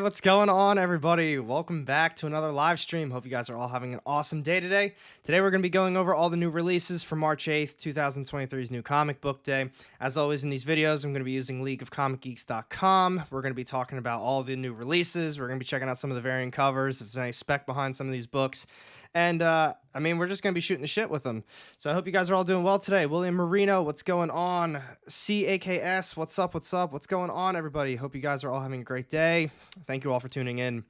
what's going on, everybody? Welcome back to another live stream. Hope you guys are all having an awesome day today. Today, we're going to be going over all the new releases for March 8th, 2023's new comic book day. As always, in these videos, I'm going to be using leagueofcomicgeeks.com. We're going to be talking about all the new releases. We're going to be checking out some of the variant covers, if there's any spec behind some of these books. And, we're just going to be shooting the shit with them. So I hope you guys are all doing well today. William Marino, what's going on? CAKS, what's up, what's up? What's going on, everybody? Hope you guys are all having a great day. Thank you all for tuning in.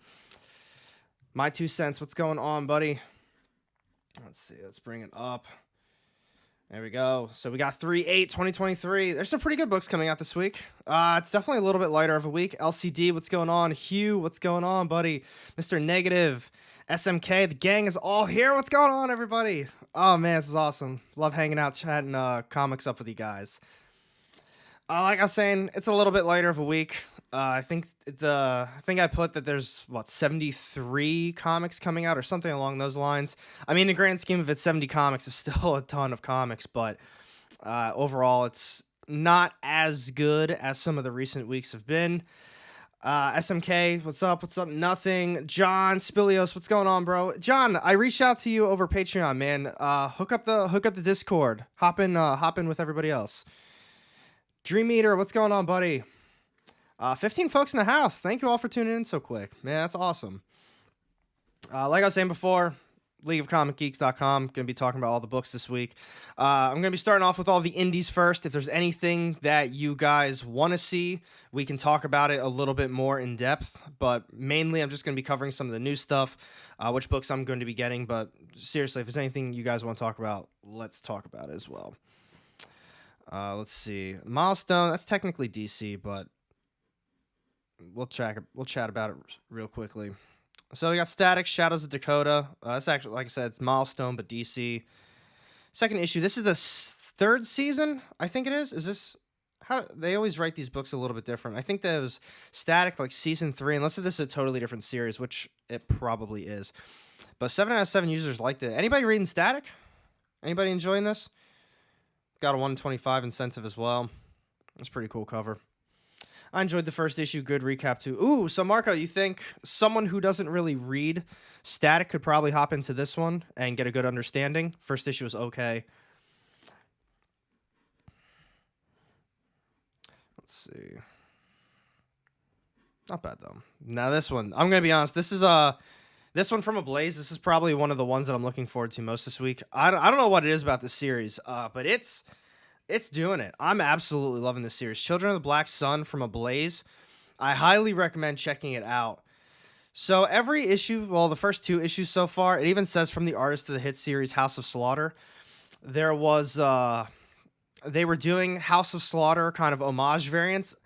My 2 cents, what's going on, buddy? Let's see, let's bring it up. There we go. So we got 3/8/2023. There's some pretty good books coming out this week. It's definitely a little bit lighter of a week. LCD, what's going on? Hugh, what's going on, buddy? Mr. Negative. SMK, the gang is all here. What's going on, everybody? Oh, man, this is awesome. Love hanging out, chatting comics up with you guys. Like I was saying, it's a little bit lighter of a week. I think I put that there's, 73 comics coming out or something along those lines. I mean, in the grand scheme of it, 70 comics is still a ton of comics, but overall, it's not as good as some of the recent weeks have been. SMK, what's up? What's up? Nothing. John Spilios, what's going on, bro? John, I reached out to you over Patreon, man. Hook up the Discord. Hop in with everybody else. Dream Eater, what's going on, buddy? 15 folks in the house. Thank you all for tuning in so quick, man. That's awesome. Like I was saying before, leagueofcomicgeeks.com. Going to be talking about all the books this week. I'm going to be starting off with all the indies first. If there's anything that you guys want to see, we can talk about it a little bit more in depth. But mainly, I'm just going to be covering some of the new stuff, which books I'm going to be getting. But seriously, if there's anything you guys want to talk about, let's talk about it as well. Let's see. Milestone, that's technically DC, but we'll chat about it real quickly. So we got Static, Shadows of Dakota. That's actually, like I said, it's Milestone, but DC. Second issue. This is the third season, I think it is. Is this... How they always write these books a little bit different. I think that was Static, like season 3, unless this is a totally different series, which it probably is. But 7 out of 7 users liked it. Anybody reading Static? Anybody enjoying this? Got a 125 incentive as well. That's a pretty cool cover. I enjoyed the first issue. Good recap, too. Ooh, so Marco, you think someone who doesn't really read Static could probably hop into this one and get a good understanding? First issue was okay. Let's see. Not bad, though. Now, this one, I'm going to be honest. This one from Ablaze. This is probably one of the ones that I'm looking forward to most this week. I don't know what it is about this series, but it's doing it. I'm absolutely loving this series. Children of the Black Sun from Ablaze. I highly recommend checking it out. So every issue, well, the first 2 issues so far, it even says from the artist of the hit series House of Slaughter. There was, they were doing House of Slaughter kind of homage variants.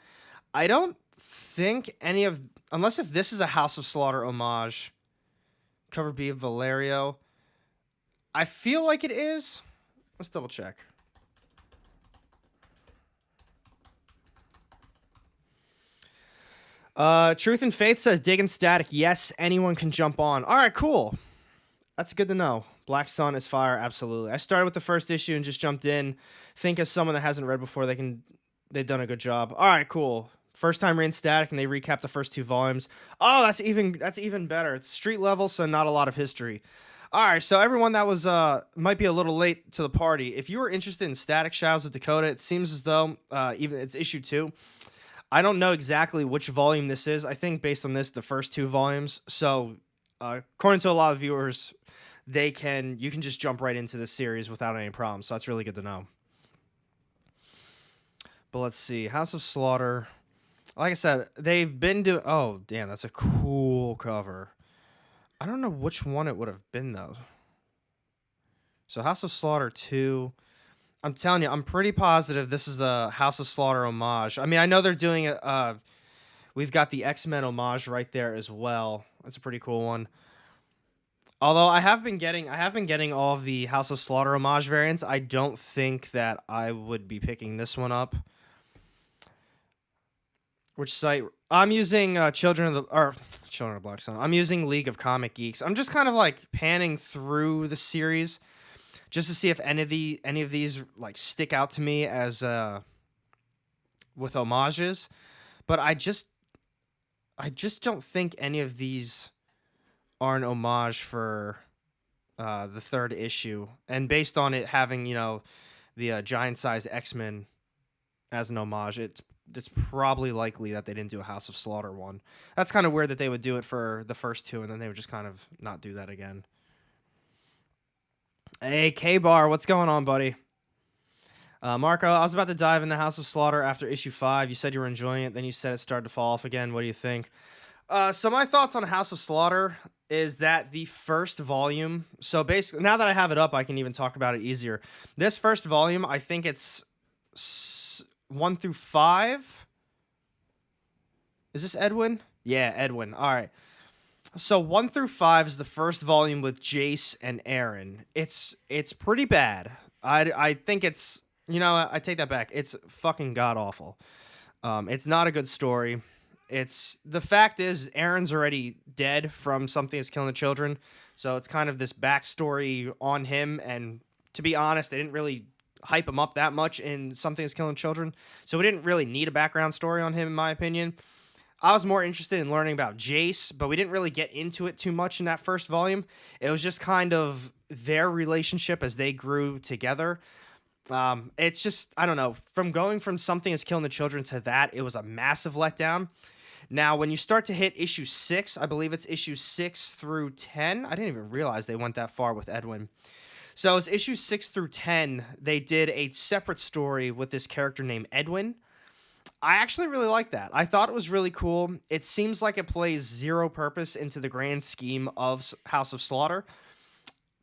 I don't think any of, unless if this is a House of Slaughter homage, cover B of Valerio. I feel like it is. Let's double check. Truth and Faith says, digging Static. Yes, anyone can jump on. All right, cool. That's good to know. Black Sun is fire. Absolutely. I started with the first issue and just jumped in. Think as someone that hasn't read before, they've done a good job. All right, cool. First time reading Static and they recap the first 2 volumes. Oh, that's even better. It's street level, so not a lot of history. All right, so everyone that was might be a little late to the party. If you were interested in Static, Shadows of Dakota, it seems as though even it's issue 2. I don't know exactly which volume this is. I think based on this, the first 2 volumes. So, according to a lot of viewers, you can just jump right into this series without any problems. So that's really good to know. But let's see, House of Slaughter. Like I said, they've been doing. Oh, damn, that's a cool cover. I don't know which one it would have been though. So House of Slaughter 2. I'm telling you, I'm pretty positive this is a House of Slaughter homage. I mean, I know they're doing it. We've got the X-Men homage right there as well. That's a pretty cool one. Although I have been getting all of the House of Slaughter homage variants. I don't think that I would be picking this one up. Which site? I'm using Children of the Black Sun. I'm using League of Comic Geeks. I'm just kind of like panning through the series just to see if any of these like stick out to me as with homages. But I just don't think any of these are an homage for the third issue, and based on it having the giant-sized X-Men as an homage, it's probably likely that they didn't do a House of Slaughter one. That's kind of weird that they would do it for the first two, and then they would just kind of not do that again. Hey, K-Bar, what's going on, buddy? Marco, I was about to dive in the House of Slaughter after issue 5. You said you were enjoying it, then you said it started to fall off again. What do you think? So my thoughts on House of Slaughter is that the first volume, so basically, now that I have it up, I can even talk about it easier. This first volume, I think it's 1 through 5. Is this Edwin? Yeah, Edwin. All right. So 1 through 5 is the first volume with Jace and Aaron. It's pretty bad. I think it's, I take that back. It's fucking god-awful. It's not a good story. The fact is, Aaron's already dead from Something Is Killing the Children, so it's kind of this backstory on him, and to be honest, they didn't really hype him up that much in Something Is Killing Children, so we didn't really need a background story on him, in my opinion. I was more interested in learning about Jace, but we didn't really get into it too much in that first volume. It was just kind of their relationship as they grew together. It's just, I don't know, from going from Something Is Killing the Children to that, it was a massive letdown. Now, when you start to hit issue 6, I believe it's issue 6 through 10. I didn't even realize they went that far with Edwin. So it's issue 6 through 10. They did a separate story with this character named Edwin. I actually really like that. I thought it was really cool. It seems like it plays zero purpose into the grand scheme of House of Slaughter,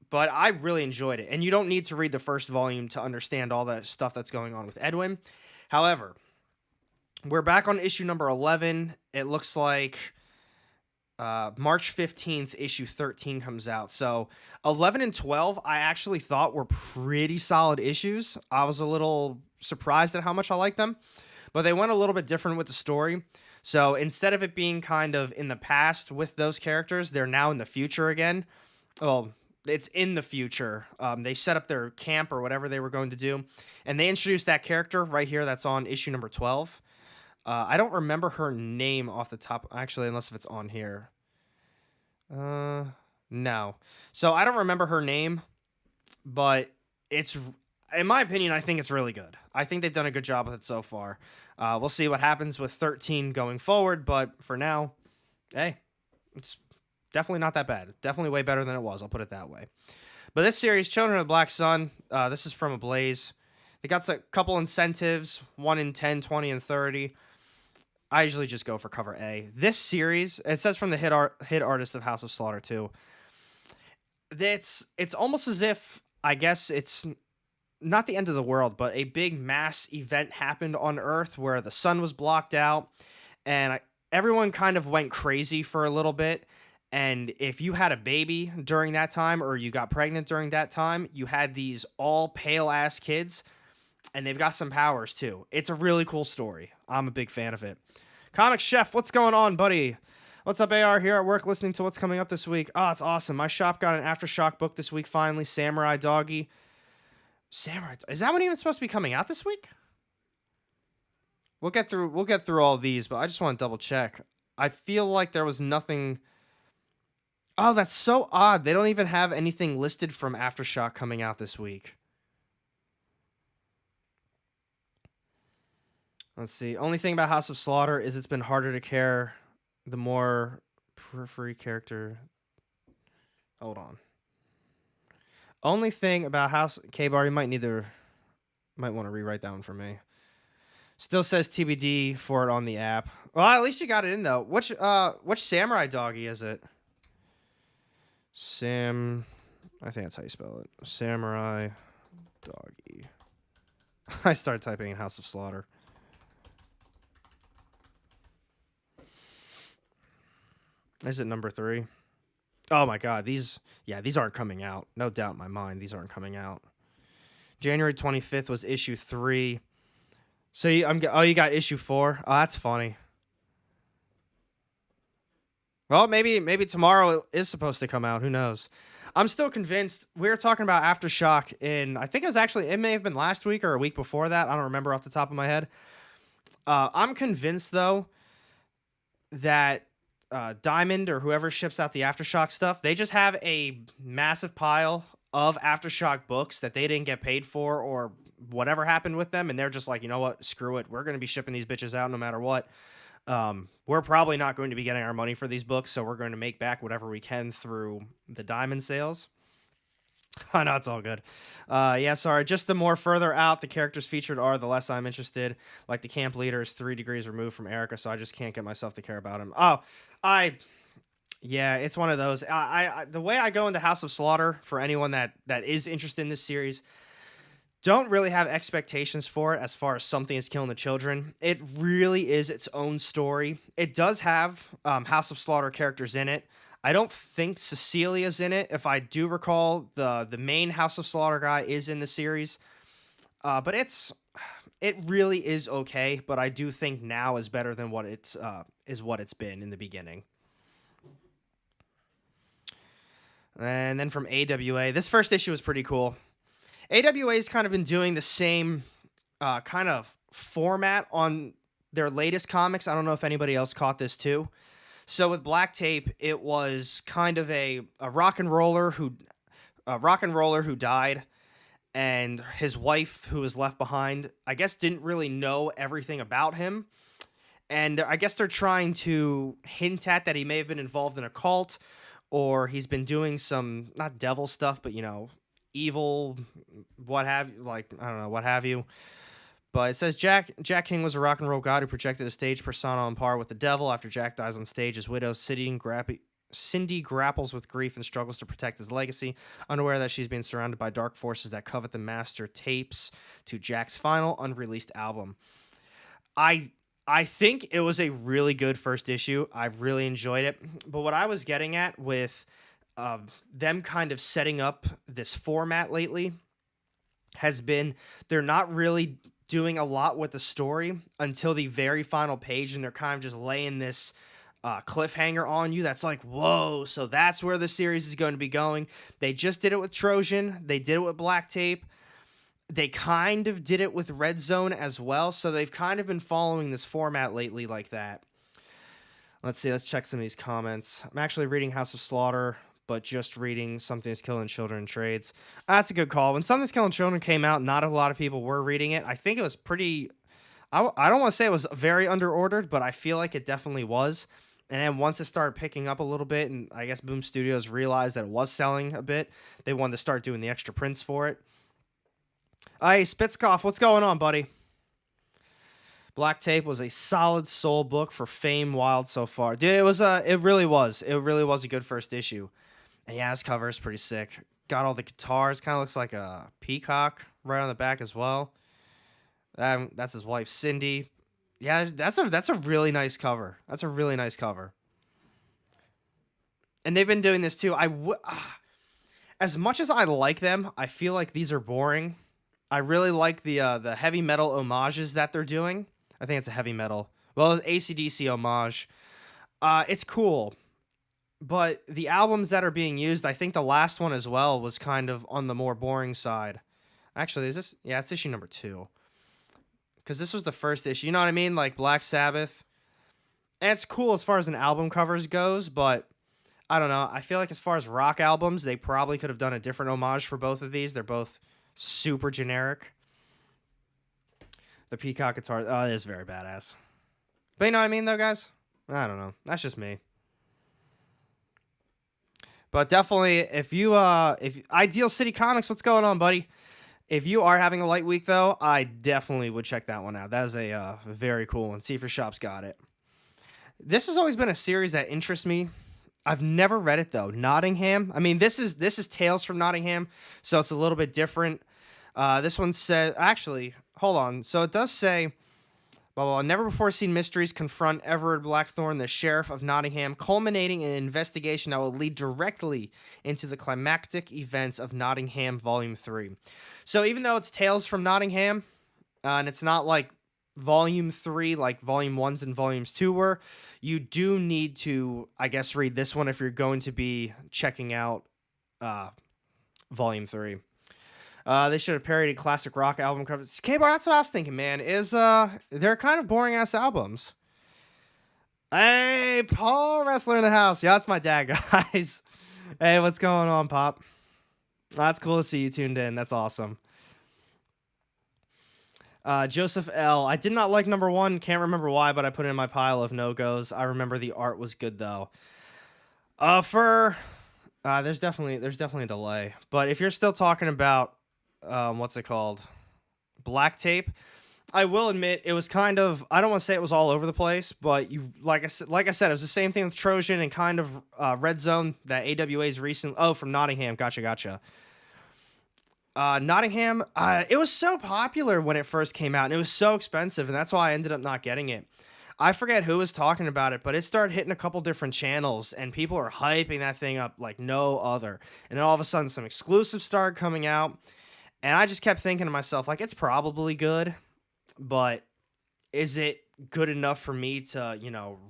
but I really enjoyed it. And you don't need to read the first volume to understand all the stuff that's going on with Edwin. However, we're back on issue number 11. It looks like March 15th, issue 13 comes out. So 11 and 12, I actually thought were pretty solid issues. I was a little surprised at how much I liked them, but they went a little bit different with the story. So instead of it being kind of in the past with those characters, they're now in the future again. Well, it's in the future. They set up their camp or whatever they were going to do, and they introduced that character right here that's on issue number 12. I don't remember her name off the top, actually, unless if it's on here. No. So I don't remember her name, but it's, in my opinion, I think it's really good. I think they've done a good job with it so far. We'll see what happens with 13 going forward, but for now, hey, it's definitely not that bad. Definitely way better than it was, I'll put it that way. But this series, Children of the Black Sun, this is from Ablaze. They got a couple incentives, 1 in 10, 20, and 30. I usually just go for cover A. This series, it says from the hit artist of House of Slaughter too. It's almost as if, I guess it's not the end of the world, but a big mass event happened on Earth where the sun was blocked out, and everyone kind of went crazy for a little bit. And if you had a baby during that time, or you got pregnant during that time, you had these all pale ass kids, and they've got some powers too. It's a really cool story. I'm a big fan of it. Comic Chef, what's going on, buddy? What's up, AR? Here at work listening to what's coming up this week. Oh, it's awesome. My shop got an Aftershock book this week finally. Samurai Doggy. Is that one even supposed to be coming out this week? We'll get through all these, but I just want to double check. I feel like there was nothing. Oh, that's so odd. They don't even have anything listed from Aftershock coming out this week. Let's see. Only thing about House of Slaughter is it's been harder to care the more periphery character. Hold on. Only thing about House K-Bar, you might want to rewrite that one for me. Still says TBD for it on the app. Well, at least you got it in though. Which Samurai Doggy is it? I think that's how you spell it. Samurai Doggy. I started typing in House of Slaughter. Is it number 3? Oh my god, these aren't coming out. No doubt in my mind, these aren't coming out. January 25th was issue 3. So you got issue 4. Oh, that's funny. Well, maybe tomorrow it is supposed to come out. Who knows? I'm still convinced. We were talking about Aftershock it may have been last week or a week before that. I don't remember off the top of my head. I'm convinced though that Diamond or whoever ships out the Aftershock stuff, they just have a massive pile of Aftershock books that they didn't get paid for or whatever happened with them, and they're just like, you know what, screw it, we're going to be shipping these bitches out no matter what. We're probably not going to be getting our money for these books, so we're going to make back whatever we can through the Diamond sales. Oh, no, it's all good. Yeah, sorry. Just the more further out the characters featured are, the less I'm interested. Like the camp leader is 3 degrees removed from Erica, so I just can't get myself to care about him. Yeah, it's one of those. The way I go into House of Slaughter, for anyone that is interested in this series, don't really have expectations for it as far as Something is Killing the Children. It really is its own story. It does have House of Slaughter characters in it. I don't think Cecilia's in it. If I do recall, the main House of Slaughter guy is in the series. But it really is okay, but I do think now is better than what it's been in the beginning. And then from AWA, this first issue was pretty cool. AWA's kind of been doing the same kind of format on their latest comics. I don't know if anybody else caught this too. So with Black Tape, it was kind of a rock and roller who died, and his wife, who was left behind, I guess didn't really know everything about him. And I guess they're trying to hint at that he may have been involved in a cult, or he's been doing some, not devil stuff, but, you know, evil, what have you. But it says Jack King was a rock and roll god who projected a stage persona on par with the devil. After Jack dies on stage, his widow Cindy grapples with grief and struggles to protect his legacy, unaware that she's being surrounded by dark forces that covet the master tapes to Jack's final unreleased album. I think it was a really good first issue. I really enjoyed it. But what I was getting at with them kind of setting up this format lately has been they're not really doing a lot with the story until the very final page, and they're kind of just laying this cliffhanger on you that's like, whoa, so that's where the series is going to be going. They just did it with Trojan. They did it with Black Tape. They kind of did it with Red Zone as well, so they've kind of been following this format lately like that. Let's see, let's check some of these comments. I'm actually reading House of Slaughter, but just reading Something's Killing Children trades. That's a good call. When Something's Killing Children came out, not a lot of people were reading it. I think it was pretty... I don't want to say it was very underordered, but I feel like it definitely was. And then once it started picking up a little bit, and I guess Boom Studios realized that it was selling a bit, they wanted to start doing the extra prints for it. Hey, Spitzkoff, what's going on, buddy? Black Tape was a solid soul book for Fame Wild so far. Dude, it really was a good first issue. And yeah, this cover is pretty sick. Got all the guitars. Kind of looks like a peacock right on the back as well. That's his wife, Cindy. Yeah, that's a really nice cover. That's a really nice cover. And they've been doing this too. As much as I like them, I feel like these are boring. I really like the heavy metal homages that they're doing. I think it's a heavy metal. Well, AC/DC homage. It's cool. But the albums that are being used, I think the last one as well was kind of on the more boring side. Actually, is this? Yeah, it's issue number 2. Because this was the first issue. You know what I mean? Like Black Sabbath. And it's cool as far as an album covers goes, but I don't know. I feel like as far as rock albums, they probably could have done a different homage for both of these. They're both super generic. The peacock guitar, oh, it is very badass. But you know what I mean, though, guys? I don't know. That's just me. But definitely, if Ideal City Comics, what's going on, buddy? If you are having a light week, though, I definitely would check that one out. that is a very cool one. See if your shop's got it. This has always been a series that interests me. I've never read it, though. Nottingham. I mean, this is Tales from Nottingham, so it's a little bit different. This one says... Actually, hold on. So it does say... Blah, blah, blah. Never before seen mysteries confront Everard Blackthorne, the sheriff of Nottingham, culminating in an investigation that will lead directly into the climactic events of Nottingham Volume 3. So even though it's Tales from Nottingham, and it's not like Volume 3, like Volume 1s and Volumes 2 were, you do need to, I guess, read this one if you're going to be checking out Volume 3. They should have parodied classic rock album covers. K-Bar, that's what I was thinking, man. They're kind of boring-ass albums. Hey, Paul Wrestler in the house. Yeah, that's my dad, guys. Hey, what's going on, Pop? That's cool to see you tuned in. That's awesome. Joseph L. I did not like number one. Can't remember why, but I put it in my pile of no-goes. I remember the art was good though. There's definitely a delay. But if you're still talking about what's it called? Black Tape. I will admit it was kind of, I don't want to say it was all over the place, but you like I said it was the same thing with Trojan and kind of Red Zone that AWA's recent. Oh, from Nottingham. Gotcha. Nottingham, it was so popular when it first came out, and it was so expensive, and that's why I ended up not getting it. I forget who was talking about it, but it started hitting a couple different channels, and people are hyping that thing up like no other. And then all of a sudden, some exclusives started coming out, and I just kept thinking to myself, like, it's probably good, but is it good enough for me to,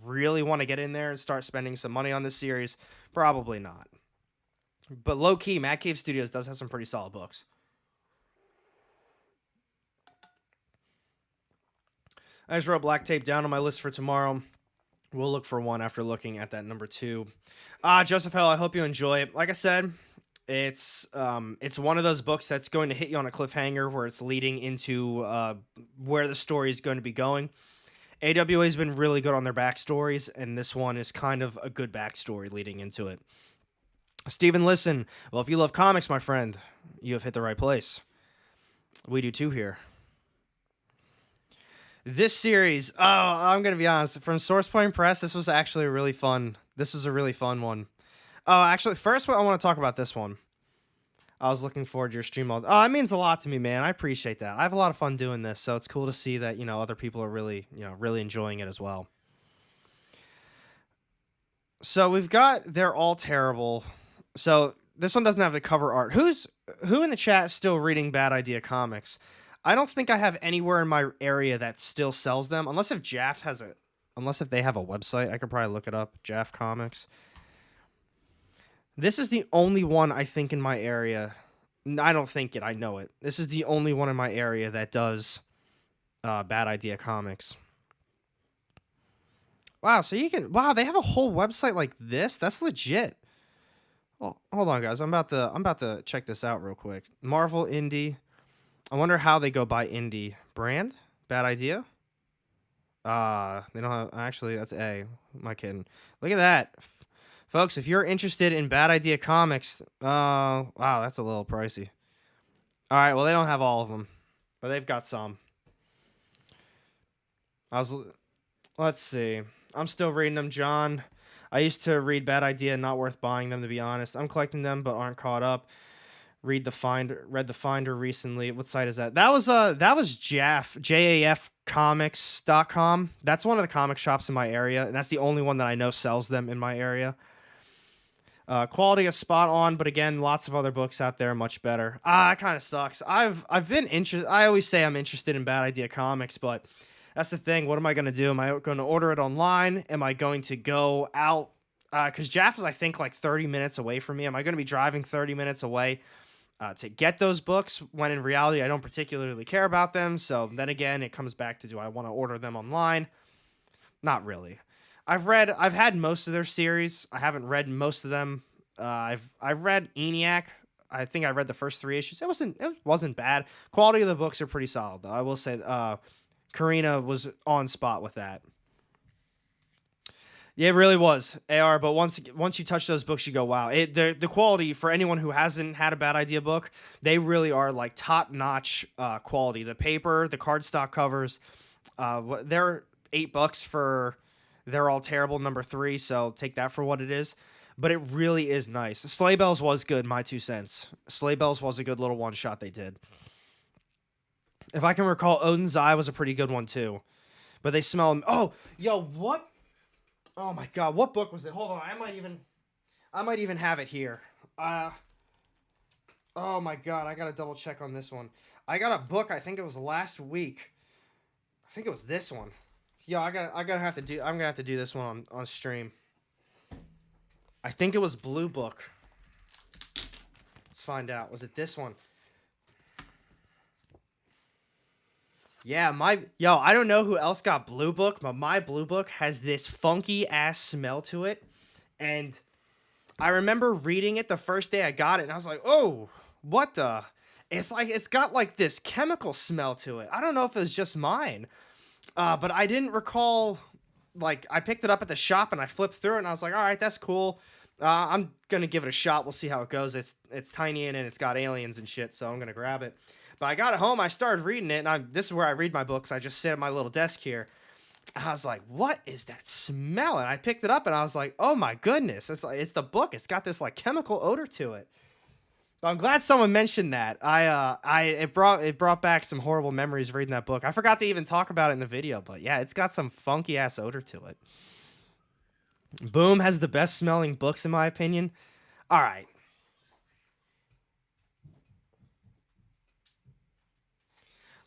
really want to get in there and start spending some money on this series? Probably not. But low key, Mad Cave Studios does have some pretty solid books. I just wrote Black Tape down on my list for tomorrow. We'll look for one after looking at that number 2. Joseph Hell, I hope you enjoy it. Like I said, it's one of those books that's going to hit you on a cliffhanger where it's leading into where the story is going to be going. AWA has been really good on their backstories, and this one is kind of a good backstory leading into it. Steven, listen. Well, if you love comics, my friend, you have hit the right place. We do too here. This series, I'm going to be honest, from Source Point Press, this was actually really fun. This was a really fun one. Oh, actually, first I want to talk about this one. I was looking forward to your stream all. Oh, it means a lot to me, man. I appreciate that. I have a lot of fun doing this, so it's cool to see that, other people are really, really enjoying it as well. So we've got They're All Terrible. So this one doesn't have the cover art. Who in the chat is still reading Bad Idea comics? I don't think I have anywhere in my area that still sells them, unless if they have a website. I could probably look it up. Jaff Comics. This is the only one I think in my area. I don't think it. I know it. This is the only one in my area that does Bad Idea comics. Wow. So you can. Wow. They have a whole website like this. That's legit. Well, hold on, guys. I'm about to check this out real quick. Marvel Indie. I wonder how they go by indie brand. Bad Idea. They don't have. Actually, that's A. Am I kidding? Look at that. Folks, if you're interested in Bad Idea comics, wow, that's a little pricey. All right, well, they don't have all of them, but they've got some. Let's see. I'm still reading them, John. I used to read Bad Idea, not worth buying them, to be honest. I'm collecting them, but aren't caught up. Read the Finder recently. What site is that? That was Jaff, JAFcomics.com. That's one of the comic shops in my area, and that's the only one that I know sells them in my area. Quality is spot on, but again, lots of other books out there are much better. It kind of sucks. I've been interested. I always say I'm interested in Bad Idea comics, but that's the thing. What am I going to do? Am I going to order it online? Am I going to go out? Because Jaff is, I think, like 30 minutes away from me. Am I going to be driving 30 minutes away to get those books when in reality I don't particularly care about them? So then again, it comes back to, do I want to order them online? Not really. I've had most of their series. I haven't read most of them. I've read ENIAC. I think I read the first 3 issues. It wasn't bad. Quality of the books are pretty solid, though. I will say Karina was on spot with that. Yeah, it really was, AR. But once you touch those books, you go, wow. The quality, for anyone who hasn't had a Bad Idea book, they really are like top-notch quality. The paper, the cardstock covers, they're $8 for They're All Terrible number 3, so take that for what it is. But it really is nice. Sleigh Bells was good, my 2 cents. Sleigh Bells was a good little one-shot they did. If I can recall, Odin's Eye was a pretty good one, too. But they smell... Oh, yo, what? Oh, my God. What book was it? Hold on. I might even have it here. Oh, my God. I got to double check on this one. I got a book, I think it was last week. I think it was this one. Yo, I'm gonna have to do this one on stream. I think it was Blue Book. Let's find out. Was it this one? Yeah, I don't know who else got Blue Book, but my Blue Book has this funky ass smell to it. And I remember reading it the first day I got it, and I was like, "Oh, what the?" It's like it's got like this chemical smell to it. I don't know if it was just mine, but I didn't recall. Like, I picked it up at the shop and I flipped through it, and I was like, "All right, that's cool. I'm gonna give it a shot. We'll see how it goes. It's tiny in it, and it's got aliens and shit, so I'm gonna grab it." But I got it home. I started reading it, and this is where I read my books. I just sit at my little desk here. I was like, "What is that smell?" And I picked it up, and I was like, "Oh my goodness! It's the book. It's got this like chemical odor to it." But I'm glad someone mentioned that. It brought back some horrible memories reading that book. I forgot to even talk about it in the video, but yeah, it's got some funky ass odor to it. Boom has the best smelling books in my opinion. All right.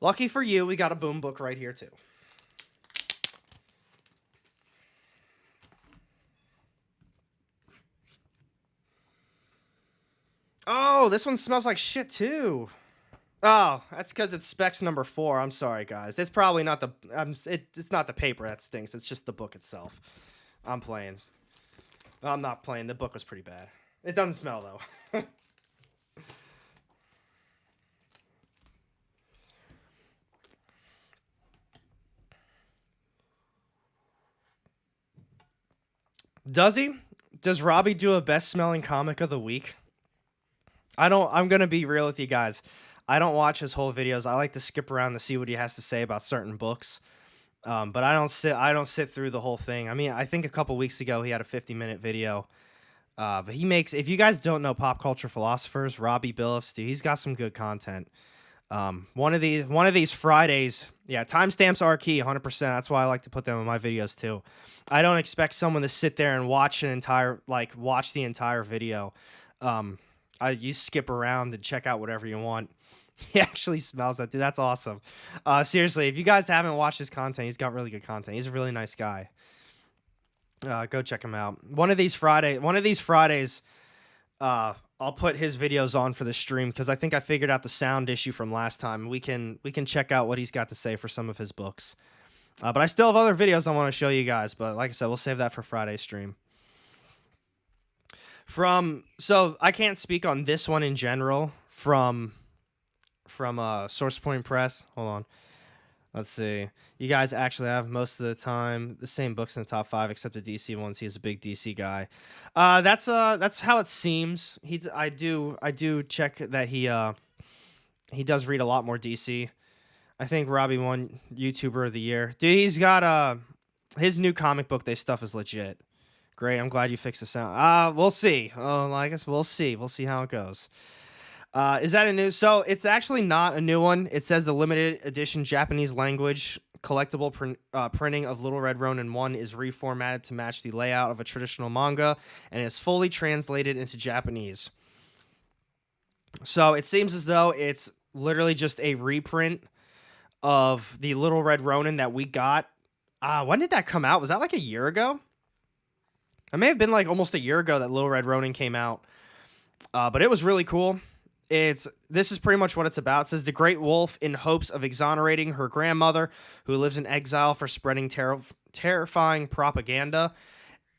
Lucky for you, we got a Boom book right here too. Oh, this one smells like shit too. Oh, that's because it's specs number 4. I'm sorry, guys. It's probably not the. It's not the paper that stinks. It's just the book itself. I'm playing. I'm not playing. The book was pretty bad. It doesn't smell though. Does he? Does Robbie do a best smelling comic of the week? I don't. I'm gonna be real with you guys. I don't watch his whole videos. I like to skip around to see what he has to say about certain books. But I don't sit. I don't sit through the whole thing. I mean, I think a couple weeks ago he had a 50-minute video. But he makes. If you guys don't know pop culture philosophers, Robbie Billups, dude, he's got some good content. One of these Fridays, yeah, timestamps are key, 100%. That's why I like to put them in my videos too. I don't expect someone to sit there and watch watch the entire video. You skip around and check out whatever you want. He actually smells that, dude. That's awesome. Seriously, if you guys haven't watched his content, he's got really good content. He's a really nice guy. Go check him out. One of these Fridays, I'll put his videos on for the stream because I think I figured out the sound issue from last time. We can check out what he's got to say for some of his books. But I still have other videos I want to show you guys. But like I said, we'll save that for Friday's stream. So I can't speak on this one in general from Source Point Press. Hold on. Let's see. You guys actually have most of the time the same books in the top 5 except the DC ones. He's a big DC guy. That's how it seems. I do check that he does read a lot more DC. I think Robbie won YouTuber of the year. Dude, he's got his new comic book day stuff is legit. Great. I'm glad you fixed the sound. We'll see. Oh, I guess we'll see. We'll see how it goes. Is that a new? So it's actually not a new one. It says the limited edition Japanese language collectible printing of Little Red Ronin 1 is reformatted to match the layout of a traditional manga and is fully translated into Japanese. So it seems as though it's literally just a reprint of the Little Red Ronin that we got. When did that come out? Was that like a year ago? It may have been like almost a year ago that Little Red Ronin came out. But it was really cool. This is pretty much what it's about. It says the Great Wolf, in hopes of exonerating her grandmother, who lives in exile for spreading terrifying propaganda.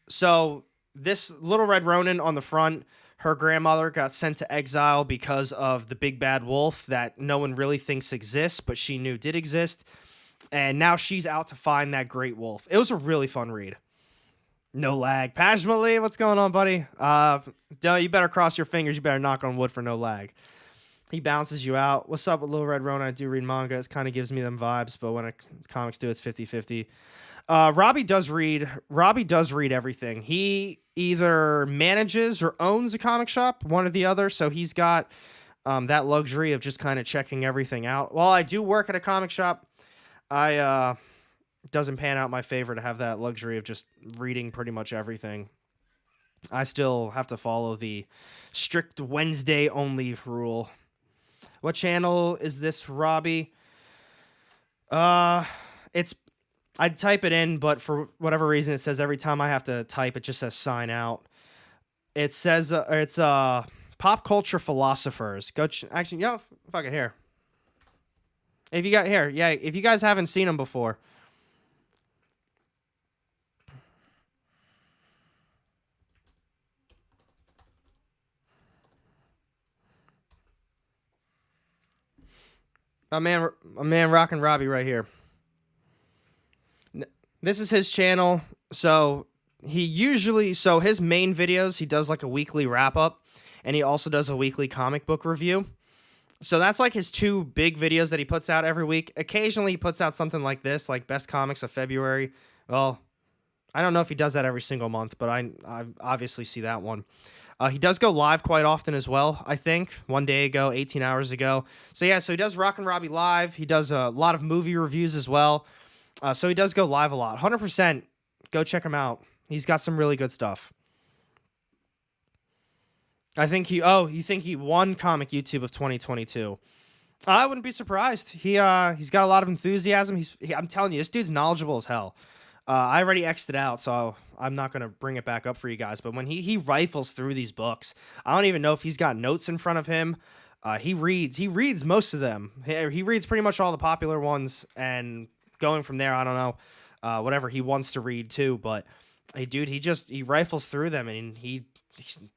So this Little Red Ronin on the front, her grandmother got sent to exile because of the big bad wolf that no one really thinks exists, but she knew did exist. And now she's out to find that Great Wolf. It was a really fun read. No lag. Passionately, what's going on, buddy? You better cross your fingers. You better knock on wood for no lag. He bounces you out. What's up with Little Red Ronin? I do read manga. It kind of gives me them vibes, but when comics do, it's 50-50. Robbie does read everything. He either manages or owns a comic shop, one or the other, so he's got that luxury of just kind of checking everything out. While I do work at a comic shop, doesn't pan out my favor to have that luxury of just reading pretty much everything. I still have to follow the strict Wednesday only rule. What channel is this, Robbie? I'd type it in, but for whatever reason, it says every time I have to type, it just says sign out. It says it's pop culture philosophers. Actually, fuck it here. If you got here, yeah, if you guys haven't seen him before. My man Rockin' Robbie right here. This is his channel. So his main videos, he does like a weekly wrap up, and he also does a weekly comic book review. So that's like his two big videos that he puts out every week. Occasionally he puts out something like this, like Best Comics of February. Well, I don't know if he does that every single month, but I obviously see that one. He does go live quite often as well, I think. One day ago, 18 hours ago. So yeah, so he does Rockin' Robbie live. He does a lot of movie reviews as well. So he does go live a lot. 100%, go check him out. He's got some really good stuff. I think you think he won Comic YouTube of 2022. I wouldn't be surprised. He's got a lot of enthusiasm. I'm telling you, this dude's knowledgeable as hell. I already X'd it out, so I'm not going to bring it back up for you guys. But when he rifles through these books, I don't even know if he's got notes in front of him. He reads most of them. He reads pretty much all the popular ones, and going from there, I don't know, whatever he wants to read too. But hey, dude, he rifles through them, and he's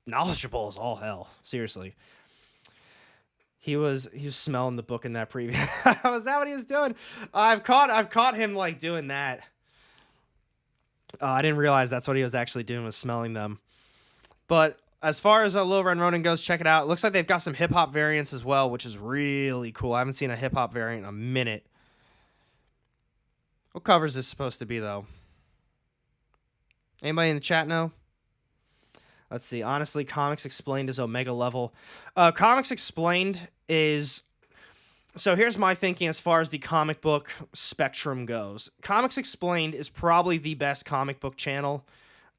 knowledgeable as all hell. Seriously. He was smelling the book in that preview. Was that what he was doing? I've caught him like doing that. I didn't realize that's what he was actually doing, was smelling them. But as far as Lil Ren Ronin goes, check it out. It looks like they've got some hip-hop variants as well, which is really cool. I haven't seen a hip-hop variant in a minute. What cover is this supposed to be, though? Anybody in the chat know? Let's see. Honestly, Comics Explained is Omega level. Comics Explained is... So here's my thinking as far as the comic book spectrum goes. Comics Explained is probably the best comic book channel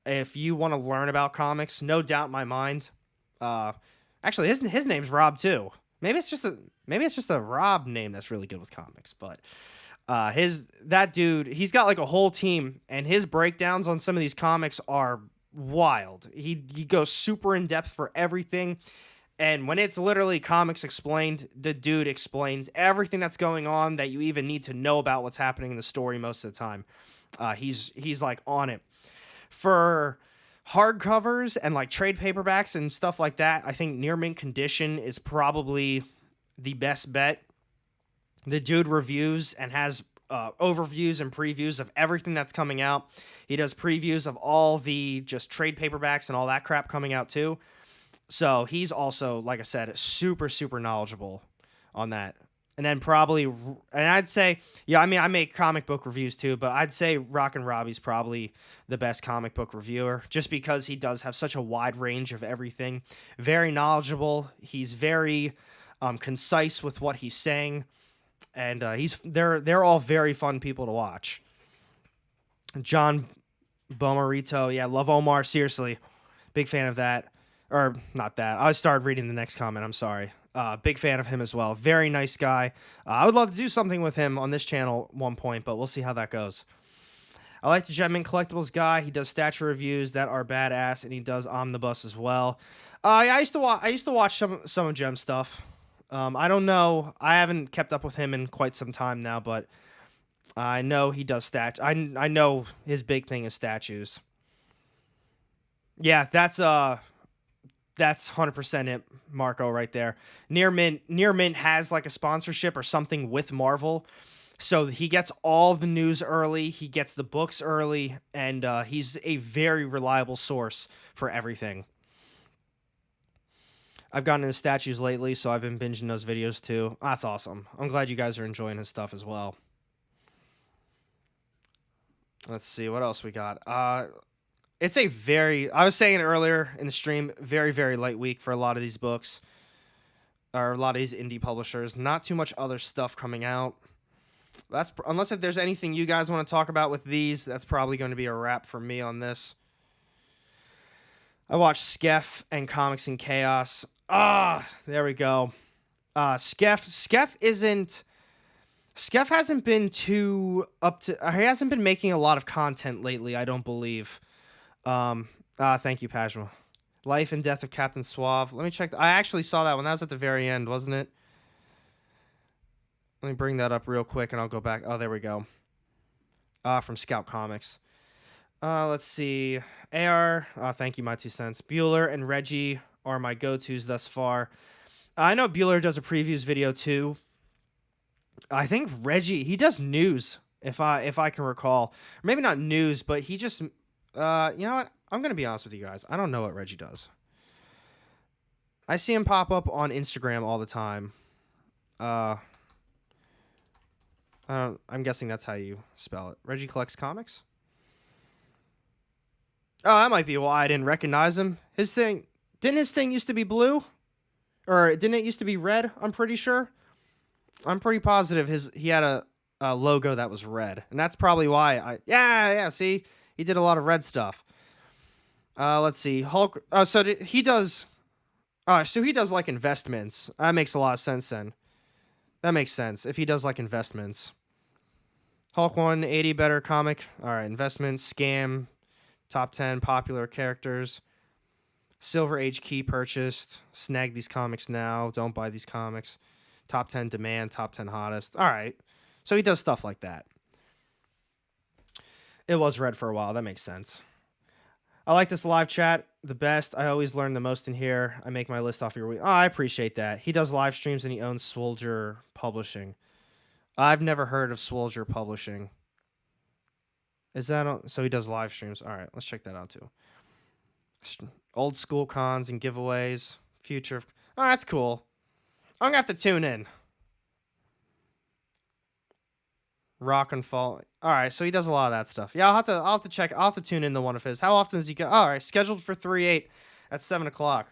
if you want to learn about comics. No doubt in my mind. Actually, his name's Rob too. Maybe it's just a Rob name that's really good with comics. But that dude, he's got like a whole team, and his breakdowns on some of these comics are wild. He goes super in depth for everything. And when it's literally Comics Explained, the dude explains everything that's going on that you even need to know about what's happening in the story most of the time. He's like on it. For hardcovers and like trade paperbacks and stuff like that, I think Near Mint Condition is probably the best bet. The dude reviews and has overviews and previews of everything that's coming out. He does previews of all the just trade paperbacks and all that crap coming out too. So he's also, like I said, super, super knowledgeable on that. And then I'd say, yeah, I mean, I make comic book reviews too, but I'd say Rockin' Robbie's probably the best comic book reviewer, just because he does have such a wide range of everything. Very knowledgeable. He's very concise with what he's saying, and they're all very fun people to watch. John Bomarito, yeah, love Omar, seriously, big fan of that. Or not that. I started reading the next comment. I'm sorry. Big fan of him as well. Very nice guy. I would love to do something with him on this channel at one point, but we'll see how that goes. I like the Gem Mint Collectibles guy. He does statue reviews that are badass, and he does Omnibus as well. Yeah, I used to watch some of Gem stuff. I don't know. I haven't kept up with him in quite some time now, but I know he does I know his big thing is statues. Yeah, that's 100% it, Marco, right there. Near Mint has like a sponsorship or something with Marvel, so he gets all the news early, he gets the books early, and he's a very reliable source for everything. I've gotten into statues lately, so I've been binging those videos too. That's awesome. I'm glad you guys are enjoying his stuff as well. Let's see, what else we got? It's I was saying it earlier in the stream, very, very light week for a lot of these books, or a lot of these indie publishers. Not too much other stuff coming out. Unless if there's anything you guys want to talk about with these, that's probably going to be a wrap for me on this. I watched Skeff and Comics in Chaos. There we go. Skeff hasn't been too he hasn't been making a lot of content lately, I don't believe. Thank you, Pajma. Life and Death of Captain Suave. Let me check. I actually saw that one. That was at the very end, wasn't it? Let me bring that up real quick, and I'll go back. Oh, there we go. From Scout Comics. Let's see. AR, thank you, my 2 cents. Bueller and Reggie are my go-tos thus far. I know Bueller does a previews video too. I think Reggie, he does news, if I can recall. Maybe not news, but he just, you know what? I'm going to be honest with you guys. I don't know what Reggie does. I see him pop up on Instagram all the time. I'm guessing that's how you spell it. Reggie collects comics? Oh, that might be why I didn't recognize him. Didn't his thing used to be blue? Or didn't it used to be red? I'm pretty sure. I'm pretty positive he had a logo that was red. And that's probably why yeah, see? He did a lot of red stuff. Let's see. Hulk. Oh, so he does like investments. That makes a lot of sense then. That makes sense. If he does like investments. Hulk 180 better comic. All right, investments, scam, top 10 popular characters. Silver Age key purchased. Snag these comics now. Don't buy these comics. Top 10 demand, top 10 hottest. All right. So he does stuff like that. It was red for a while. That makes sense. I like this live chat the best. I always learn the most in here. I make my list off your week. Oh, I appreciate that. He does live streams and he owns Swolger Publishing. I've never heard of Swolger Publishing. Is that on? So he does live streams. All right, let's check that out too. Old school cons and giveaways. Future. Oh, that's cool. I'm gonna have to tune in. Rock and Fall. All right, so he does a lot of that stuff. Yeah, I'll have to check. I'll have to tune into one of his. How often does he go? All right, scheduled for 3/8 at 7 o'clock.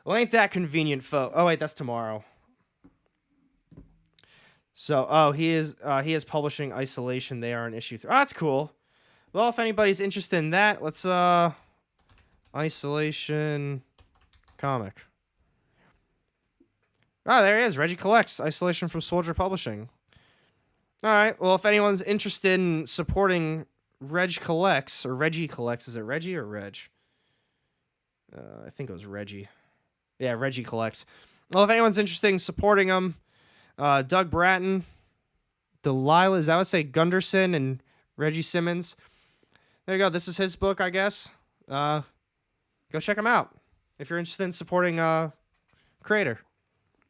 Well, ain't that convenient, folks? Oh wait, that's tomorrow. So, he is publishing Isolation. They are in issue 3. Oh, that's cool. Well, if anybody's interested in that, let's Isolation comic. Oh, there he is. Reggie collects Isolation from Swolger Publishing. All right. Well, if anyone's interested in supporting Reggie collects, is it Reggie or Reg? I think it was Reggie. Yeah, Reggie collects. Well, if anyone's interested in supporting him, Doug Bratton, Delilah, is that what say Gunderson and Reggie Simmons? There you go. This is his book, I guess. Go check him out if you're interested in supporting creator.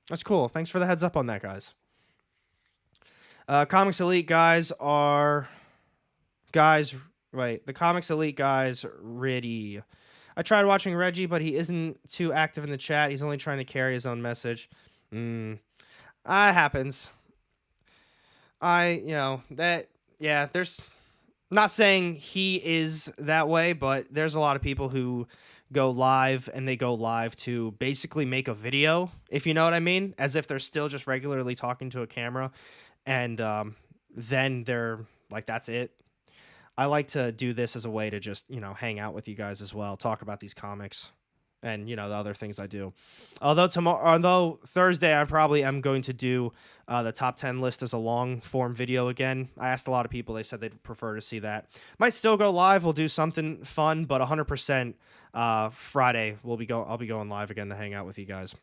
That's cool. Thanks for the heads up on that, guys. Comics Elite guys are... the Comics Elite guys, ready. I tried watching Reggie, but he isn't too active in the chat. He's only trying to carry his own message. It happens. There's... Not saying he is that way, but there's a lot of people who go live, and they go live to basically make a video, if you know what I mean, as if they're still just regularly talking to a camera, and then they're like, that's it. I like to do this as a way to just, hang out with you guys as well, talk about these comics, and, the other things I do. Although Thursday, I probably am going to do the top 10 list as a long form video again. I asked a lot of people. They said they'd prefer to see that. Might still go live. We'll do something fun, but 100% Friday, I'll be going live again to hang out with you guys.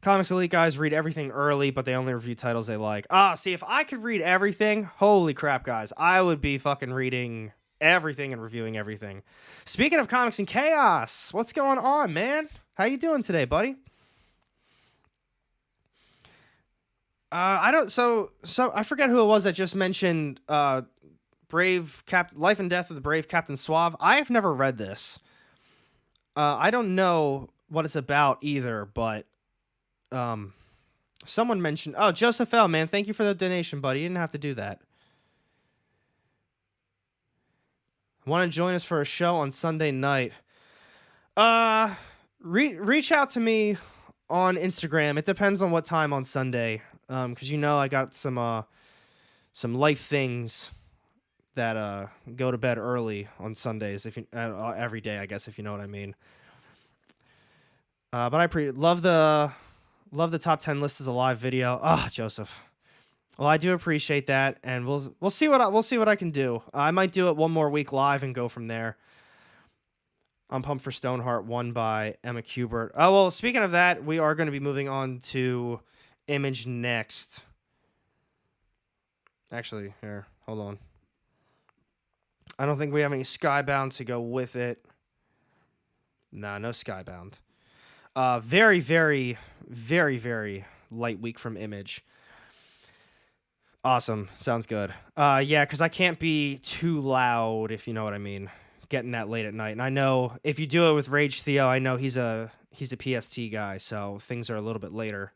Comics Elite guys read everything early, but they only review titles they like. See, if I could read everything, holy crap, guys. I would be fucking reading everything and reviewing everything. Speaking of comics and chaos, what's going on, man? How you doing today, buddy? I forget who it was that just mentioned Life and Death of the Brave Captain Suave. I've never read this. I don't know what it's about either, but someone mentioned... Oh, Joseph L., man, thank you for the donation, buddy. You didn't have to do that. Want to join us for a show on Sunday night? Reach out to me on Instagram. It depends on what time on Sunday, because I got some life things that go to bed early on Sundays. If you every day, I guess, if you know what I mean. But I love the top 10 list as a live video. Joseph. Well, I do appreciate that, and we'll see what I can do. I might do it one more week live and go from there. I'm pumped for Stoneheart, won by Emma Kubert. Oh well, speaking of that, we are going to be moving on to Image next. Actually, here, hold on. I don't think we have any Skybound to go with it. Nah, no Skybound. Very, very, very, very light week from Image. Awesome. Sounds good. Yeah, because I can't be too loud, if you know what I mean. Getting that late at night. And I know if you do it with Rage Theo, I know he's a PST guy, so things are a little bit later.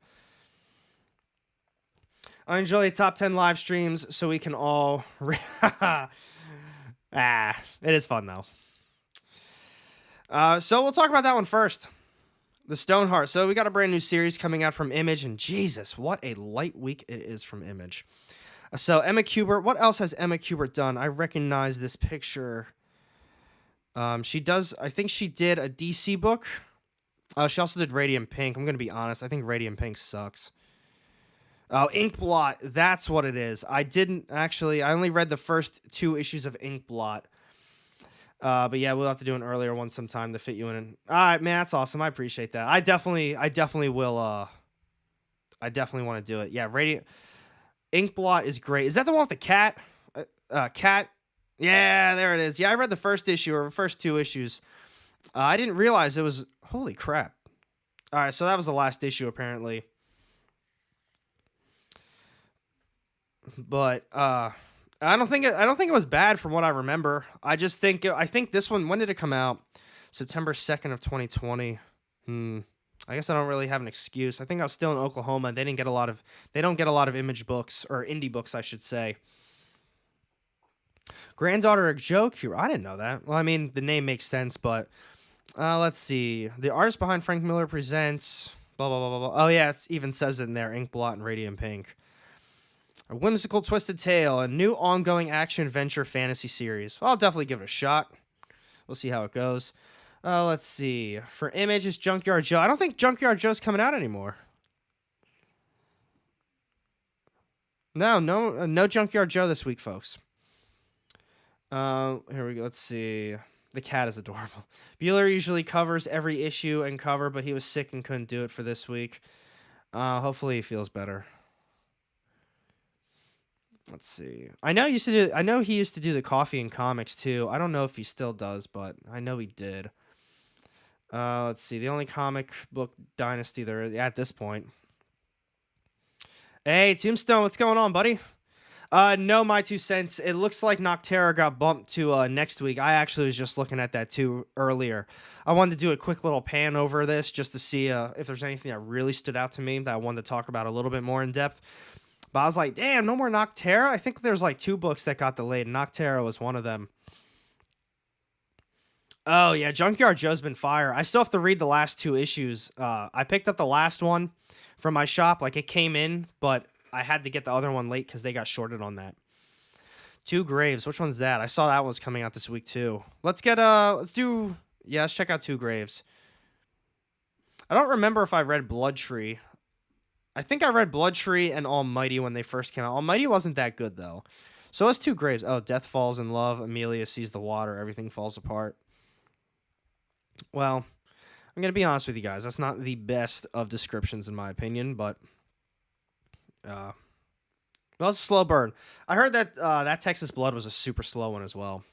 I enjoy the top 10 live streams so we can all... it is fun, though. So we'll talk about that one first. The Stoneheart. So we got a brand new series coming out from Image, and Jesus, what a light week it is from Image. So Emma Kubert, what else has Emma Kubert done? I recognize this picture. She does, I think she did a DC book. She also did Radiant Pink. I'm going to be honest, I think Radiant Pink sucks. Oh, Inkblot, that's what it is. I only read the first 2 issues of Inkblot. But yeah, we'll have to do an earlier one sometime to fit you in. All right, man, that's awesome. I appreciate that. I definitely will. I definitely want to do it. Yeah, Radiant Inkblot is great. Is that the one with the cat? Cat. Yeah, there it is. Yeah, I read the first issue or first 2 issues. I didn't realize it was. Holy crap! All right, so that was the last issue apparently. But I don't think it was bad from what I remember. I think this one, when did it come out? September 2nd of 2020. I guess I don't really have an excuse. I think I was still in Oklahoma. They don't get a lot of Image books, or indie books, I should say. Granddaughter of Joe Kubert. I didn't know that. Well, I mean, the name makes sense, but let's see. The artist behind Frank Miller presents blah blah blah blah blah. Oh yeah, it even says it in there. Inkblot and Radiant Pink. A whimsical twisted tale, a new ongoing action-adventure fantasy series. Well, I'll definitely give it a shot. We'll see how it goes. Let's see. For Image, it's Junkyard Joe. I don't think Junkyard Joe's coming out anymore. No Junkyard Joe this week, folks. Here we go. Let's see. The cat is adorable. Bueller usually covers every issue and cover, but he was sick and couldn't do it for this week. Hopefully he feels better. Let's see. I know he used to do the Coffee and Comics too. I don't know if he still does, but I know he did. Let's see. The only comic book dynasty there is at this point. Hey, Tombstone, what's going on, buddy? No, my 2 cents. It looks like Nocterra got bumped to next week. I actually was just looking at that too earlier. I wanted to do a quick little pan over this just to see if there's anything that really stood out to me that I wanted to talk about a little bit more in depth. But I was like, damn, no more Nocterra? I think there's like 2 books that got delayed, and Nocterra was one of them. Oh, yeah, Junkyard Joe's been fire. I still have to read the last 2 issues. I picked up the last one from my shop. Like, it came in, but I had to get the other one late because they got shorted on that. 2 Graves. Which one's that? I saw that one's coming out this week, too. Let's check out 2 Graves. I don't remember if I read Blood Tree. I think I read Blood Tree and Almighty when they first came out. Almighty wasn't that good, though. So it's 2 Graves. Oh, Death Falls in Love. Amelia sees the water. Everything falls apart. Well, I'm going to be honest with you guys. That's not the best of descriptions, in my opinion, but... well, it's a slow burn. I heard that that Texas Blood was a super slow one as well.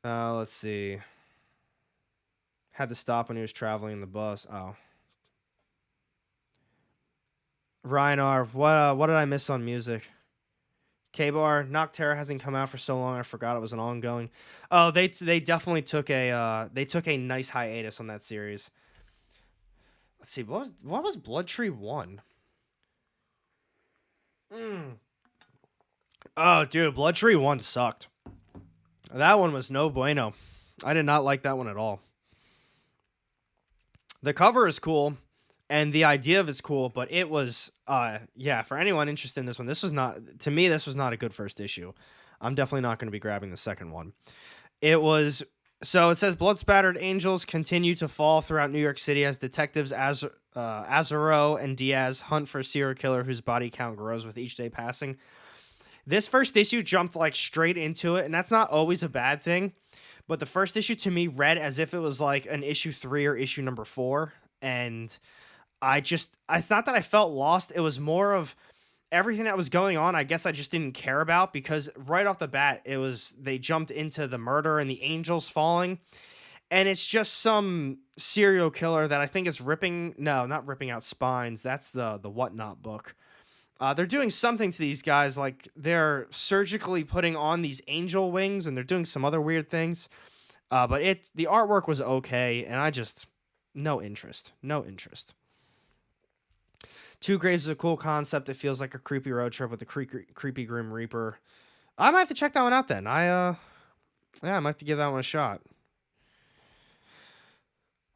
Let's see. Had to stop when he was traveling in the bus. Oh. Ryan R. What did I miss on music? K-Bar, Nocterra hasn't come out for so long. I forgot it was an ongoing. Oh, they definitely took a nice hiatus on that series. Let's see, what was Blood Tree 1? Oh, dude, Blood Tree 1 sucked. That one was no bueno. I did not like that one at all. The cover is cool, and the idea of it's cool, but it was, yeah, for anyone interested in this one, this was not a good first issue. I'm definitely not going to be grabbing the second one. So it says, blood-spattered angels continue to fall throughout New York City as detectives Azaro and Diaz hunt for a serial killer whose body count grows with each day passing. This first issue jumped like straight into it, and that's not always a bad thing. But the first issue to me read as if it was like an issue 3 or issue number 4. And it's not that I felt lost. It was more of everything that was going on, I guess I just didn't care about, because right off the bat, they jumped into the murder and the angels falling. And it's just some serial killer that I think is not ripping out spines. That's the Whatnot book. They're doing something to these guys, like they're surgically putting on these angel wings, and they're doing some other weird things. But the artwork was okay, and I just no interest. Two Graves is a cool concept. It feels like a creepy road trip with a creepy Grim Reaper. I might have to check that one out then. I might have to give that one a shot.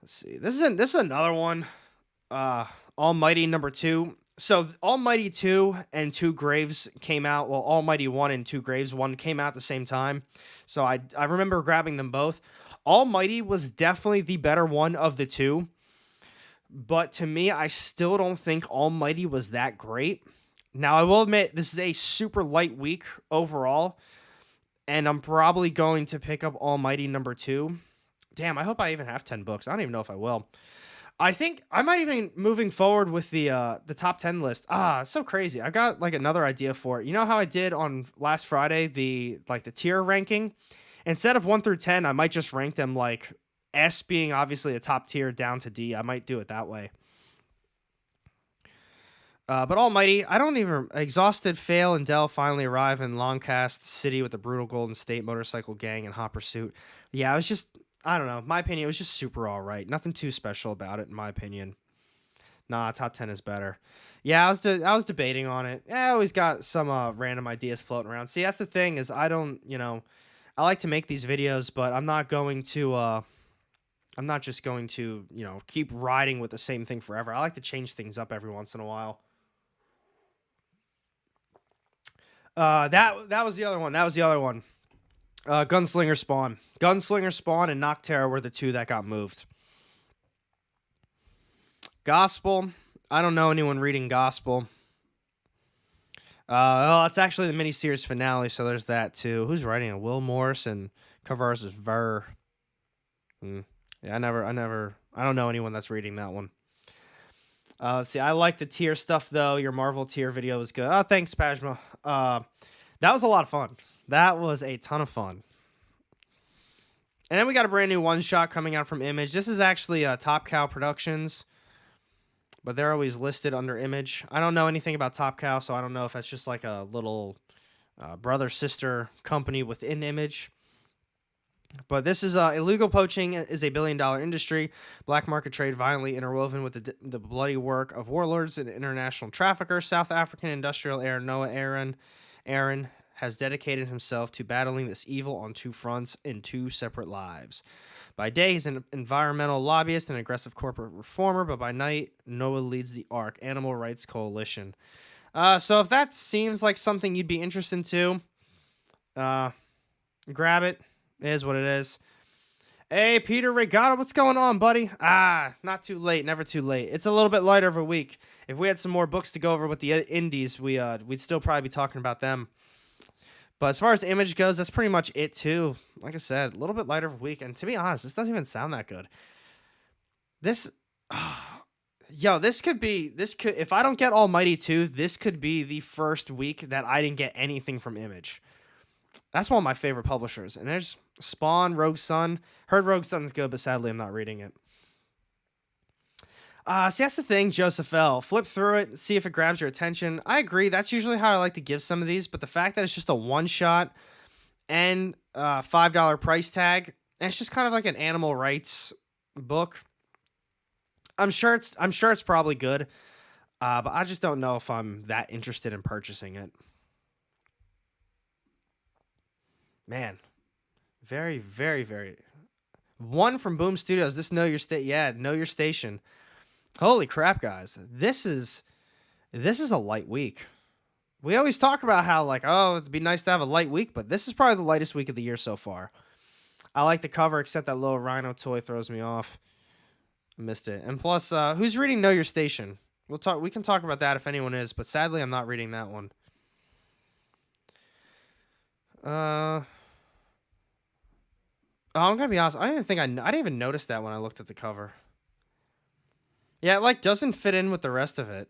Let's see. This is another one. Almighty #2. So Almighty 2 and Two Graves came out. Well, Almighty 1 and Two Graves 1 came out at the same time. So I remember grabbing them both. Almighty was definitely the better one of the two. But to me, I still don't think Almighty was that great. Now, I will admit, this is a super light week overall. And I'm probably going to pick up Almighty #2. Damn, I hope I even have 10 books. I don't even know if I will. I think I might even moving forward with the top 10 list. So crazy. I got like another idea for it. You know how I did on last Friday, the tier ranking? Instead of 1 through 10, I might just rank them like S being obviously a top tier down to D. I might do it that way. But Almighty, I don't even... Exhausted, Fail, and Dell finally arrive in Longcast City with the brutal Golden State motorcycle gang in hot pursuit. Yeah, it was just... I don't know. My opinion, it was just super all right. Nothing too special about it, in my opinion. Nah, top 10 is better. Yeah, I was debating on it. I always got some random ideas floating around. See, that's the thing, is I don't, I like to make these videos, but I'm not going to... I'm not just going to, keep riding with the same thing forever. I like to change things up every once in a while. That was the other one. Gunslinger Spawn. Gunslinger Spawn and Nocterra were the two that got moved. Gospel. I don't know anyone reading Gospel. It's actually the miniseries finale, so there's that too. Who's writing it? Will Morris, and cover art is Ver. Yeah, I don't know anyone that's reading that one. Let's see. I like the tier stuff, though. Your Marvel tier video was good. Oh, thanks, Pajma. That was a lot of fun. That was a ton of fun. And then we got a brand new one-shot coming out from Image. This is actually Top Cow Productions, but they're always listed under Image. I don't know anything about Top Cow, so I don't know if that's just like a little brother-sister company within Image. But this is illegal poaching is a billion-dollar industry. Black market trade violently interwoven with the bloody work of warlords and international traffickers. South African industrial heir Noah Aaron has dedicated himself to battling this evil on two fronts in two separate lives. By day, he's an environmental lobbyist and aggressive corporate reformer, but by night, Noah leads the ARC, Animal Rights Coalition. So if that seems like something you'd be interested in, grab it. It is what it is. Hey, Peter Regatta, what's going on, buddy? Not too late, never too late. It's a little bit lighter of a week. If we had some more books to go over with the indies, we'd still probably be talking about them. But as far as Image goes, that's pretty much it, too. Like I said, a little bit lighter of a week. And to be honest, this doesn't even sound that good. This could, if I don't get Almighty 2, this could be the first week that I didn't get anything from Image. That's one of my favorite publishers. And there's Spawn, Rogue Sun. Heard Rogue Sun's good, but sadly I'm not reading it. See, that's the thing, Joseph L. Flip through it, see if it grabs your attention. I agree. That's usually how I like to give some of these. But the fact that it's just a one-shot and $5 price tag, and it's just kind of like an animal rights book. I'm sure it's probably good. But I just don't know if I'm that interested in purchasing it. Man, very, very, very. One from Boom Studios. This Know Your Know Your Station. Holy crap, guys! This is a light week. We always talk about how it'd be nice to have a light week, but this is probably the lightest week of the year so far. I like the cover, except that little rhino toy throws me off. I missed it, and plus, who's reading Know Your Station? We can talk about that if anyone is, but sadly, I'm not reading that one. I'm gonna be honest. I didn't even notice that when I looked at the cover. Yeah, it doesn't fit in with the rest of it.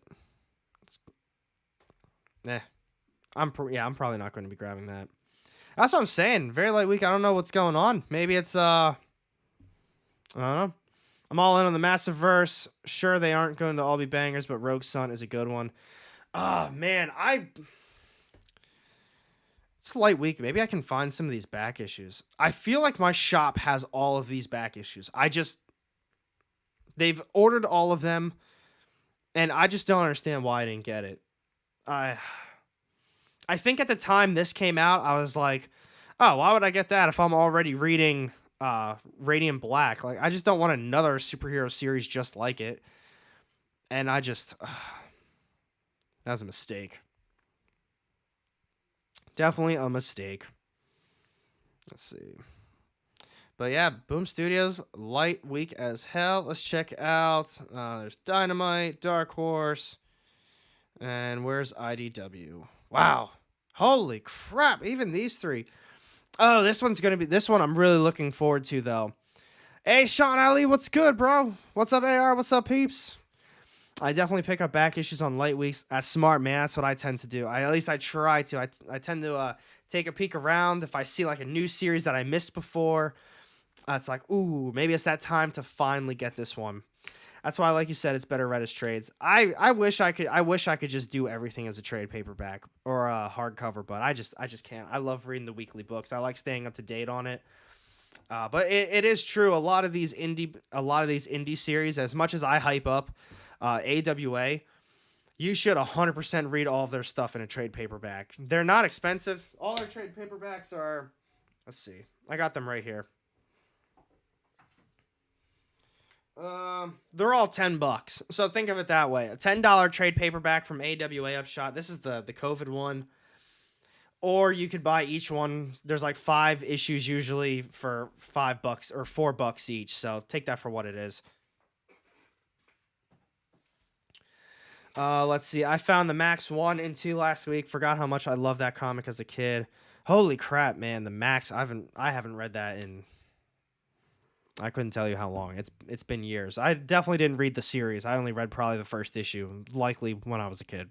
Eh, I'm probably not going to be grabbing that. That's what I'm saying. Very light week. I don't know what's going on. Maybe it's I don't know. I'm all in on the Massive Verse. Sure, they aren't going to all be bangers, but Rogue Sun is a good one. Oh man, it's a light week. Maybe I can find some of these back issues. I feel like my shop has all of these back issues. They've ordered all of them, and I just don't understand why I didn't get it. I think at the time this came out, I was like, oh, why would I get that if I'm already reading Radiant Black? Like, I just don't want another superhero series just like it. And that was a mistake. Definitely a mistake. Let's see. But yeah, Boom Studios, light week as hell. Let's check out. There's Dynamite, Dark Horse, and where's IDW? Wow. Holy crap. Even these three. Oh, this one I'm really looking forward to, though. Hey, Sean Ali, what's good, bro? What's up, AR? What's up, peeps? I definitely pick up back issues on light weeks. That's smart, man. That's what I tend to do. At least I try to. I tend to take a peek around. If I see like a new series that I missed before, it's like, ooh, maybe it's that time to finally get this one. That's why, like you said, it's better read as trades. I wish I could just do everything as a trade paperback or a hardcover, but I just can't. I love reading the weekly books. I like staying up to date on it. But it is true. A lot of these indie series, as much as I hype up AWA, you should 100% read all of their stuff in a trade paperback. They're not expensive. All their trade paperbacks are, let's see, I got them right here. They're all $10. So think of it that way. A $10 trade paperback from AWA Upshot. This is the COVID one. Or you could buy each one. There's like 5 issues usually for $5 or $4 each. So take that for what it is. Let's see. I found the Max 1 and 2 last week. Forgot how much I loved that comic as a kid. Holy crap, man. The Max, I haven't read that in, I couldn't tell you how long. It's been years. I definitely didn't read the series. I only read probably the first issue, likely when I was a kid.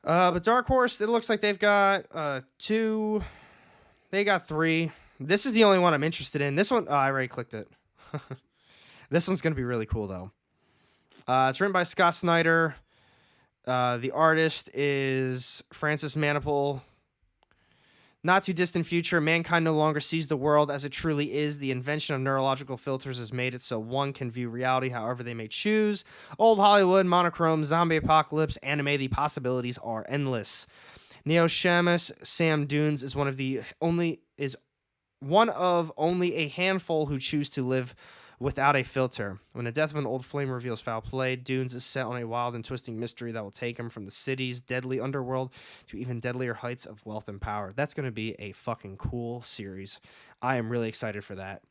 But Dark Horse, it looks like they've got 2. They got 3. This is the only one I'm interested in. This one, I already clicked it. This one's going to be really cool, though. It's written by Scott Snyder. The artist is Francis Manapul. Not too distant future, mankind no longer sees the world as it truly is. The invention of neurological filters has made it so one can view reality however they may choose. Old Hollywood, monochrome, zombie apocalypse, anime, the possibilities are endless. Neo Shamus Sam Dunes is one of only a handful who choose to live without a filter. When the death of an old flame reveals foul play, Dunes is set on a wild and twisting mystery that will take him from the city's deadly underworld to even deadlier heights of wealth and power. That's going to be a fucking cool series. I am really excited for that.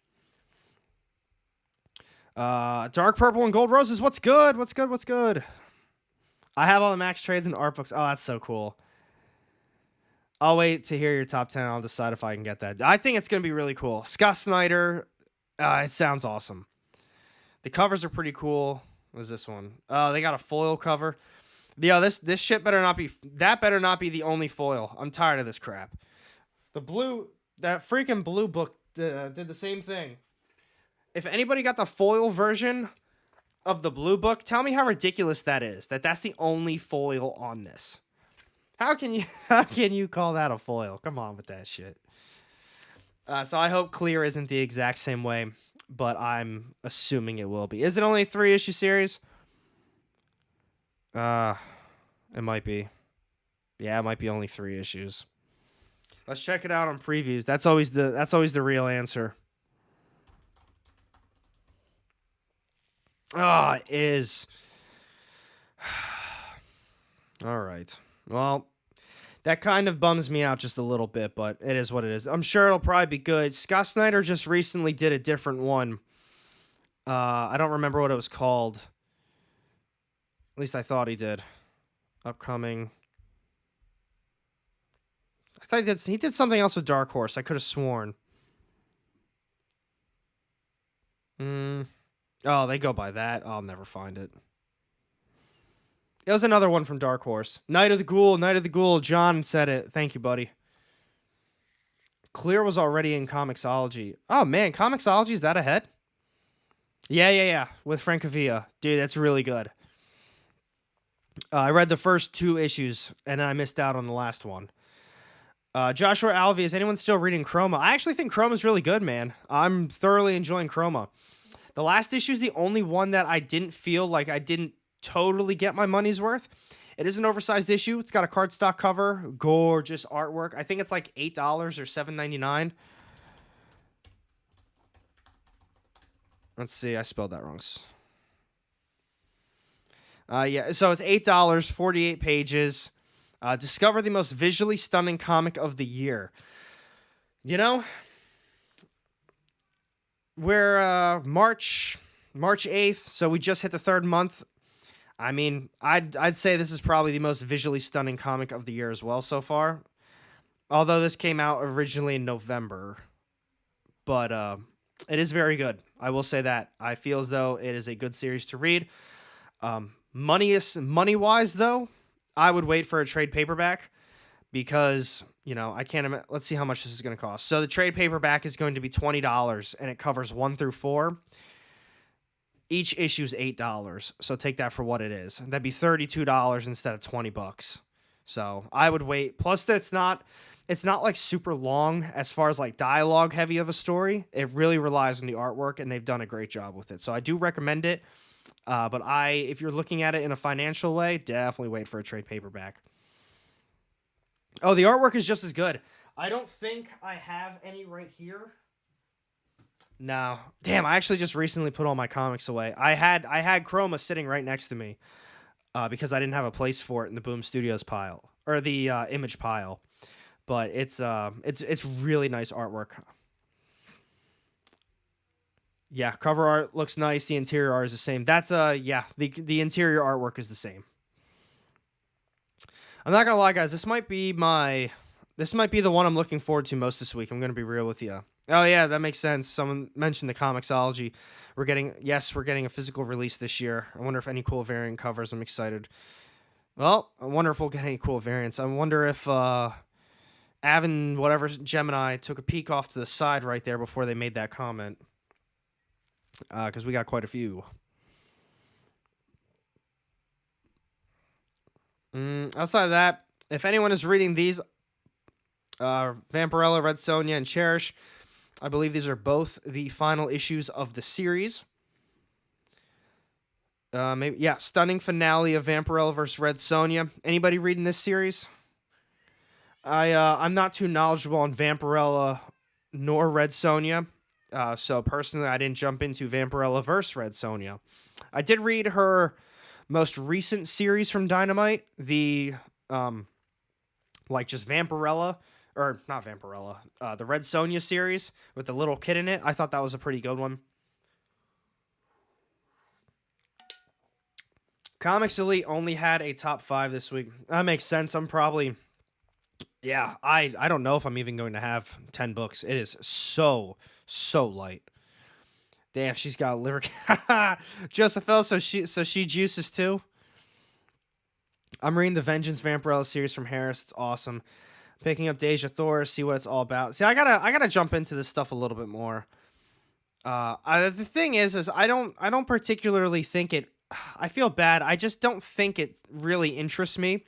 Dark Purple and Gold Roses. What's good? What's good? What's good? I have all the Max trades and art books. Oh, that's so cool. I'll wait to hear your top 10. I'll decide if I can get that. I think it's going to be really cool. Scott Snyder. It sounds awesome. The covers are pretty cool. What is this one? They got a foil cover. Yeah, this shit better not be. That better not be the only foil. I'm tired of this crap. That freaking blue book did the same thing. If anybody got the foil version of the blue book, tell me how ridiculous that is. That's the only foil on this. How can you call that a foil? Come on with that shit. So I hope Clear isn't the exact same way, but I'm assuming it will be. Is it only a 3-issue series? It might be. Yeah, it might be only 3 issues. Let's check it out on previews. That's always the real answer. It is. All right. Well, that kind of bums me out just a little bit, but it is what it is. I'm sure it'll probably be good. Scott Snyder just recently did a different one. I don't remember what it was called. At least I thought he did. Upcoming. I thought he did something else with Dark Horse. I could have sworn. Oh, they go by that. I'll never find it. It was another one from Dark Horse. Night of the Ghoul, Night of the Ghoul. John said it. Thank you, buddy. Clear was already in Comixology. Oh, man. Comixology, is that ahead? Yeah. With Francavilla. Dude, that's really good. I read the first 2 issues, and I missed out on the last one. Joshua Alvey, is anyone still reading Chroma? I actually think Chroma's really good, man. I'm thoroughly enjoying Chroma. The last issue is the only one that I didn't feel like I didn't totally get my money's worth. It is an oversized issue. It's got a cardstock cover, gorgeous artwork. I think it's like $8 or $7.99. Let's see, I spelled that wrong. Yeah, so it's $8, 48 pages. Discover the most visually stunning comic of the year. You know, we're March 8th, so we just hit the 3rd month. I mean, I'd say this is probably the most visually stunning comic of the year as well so far. Although this came out originally in November. But it is very good. I will say that. I feel as though it is a good series to read. Money-wise, though, I would wait for a trade paperback because, you know, I can't imagine. Let's see how much this is going to cost. So the trade paperback is going to be $20, and it covers 1 through 4. Each issue is $8, so take that for what it is. That'd be $32 instead of $20. So I would wait. Plus, it's not like super long as far as like dialogue heavy of a story. It really relies on the artwork, and they've done a great job with it. So I do recommend it. But if you're looking at it in a financial way, definitely wait for a trade paperback. Oh, the artwork is just as good. I don't think I have any right here. No. Damn, I actually just recently put all my comics away. I had Chroma sitting right next to me because I didn't have a place for it in the Boom Studios pile or the Image pile. But it's really nice artwork. Yeah, cover art looks nice. The interior art is the same. That's the interior artwork is the same. I'm not gonna lie, guys. This might be the one I'm looking forward to most this week. I'm gonna be real with you. Oh yeah, that makes sense. Someone mentioned the Comixology. We're getting a physical release this year. I wonder if any cool variant covers. I'm excited. Well, I wonder if we'll get any cool variants. I wonder if Avon, whatever Gemini, took a peek off to the side right there before they made that comment. Because we got quite a few. Outside of that, if anyone is reading these, Vampirella, Red Sonja, and Cherish, I believe these are both the final issues of the series. Stunning finale of Vampirella versus Red Sonja. Anybody reading this series? I'm not too knowledgeable on Vampirella nor Red Sonja. So personally, I didn't jump into Vampirella versus Red Sonja. I did read her most recent series from Dynamite, the just Vampirella, or not Vampirella, the Red Sonja series with the little kid in it. I thought that was a pretty good one. Comics Elite only had a top 5 this week. That makes sense. I'm probably, I don't know if I'm even going to have 10 books. It is so light. Damn, she's got a liver. Josephelle, so she juices too. I'm reading the Vengeance Vampirella series from Harris. It's awesome. Picking up Deja Thor, see what it's all about. See, I gotta jump into this stuff a little bit more. The thing is I don't particularly think it. I feel bad. I just don't think it really interests me.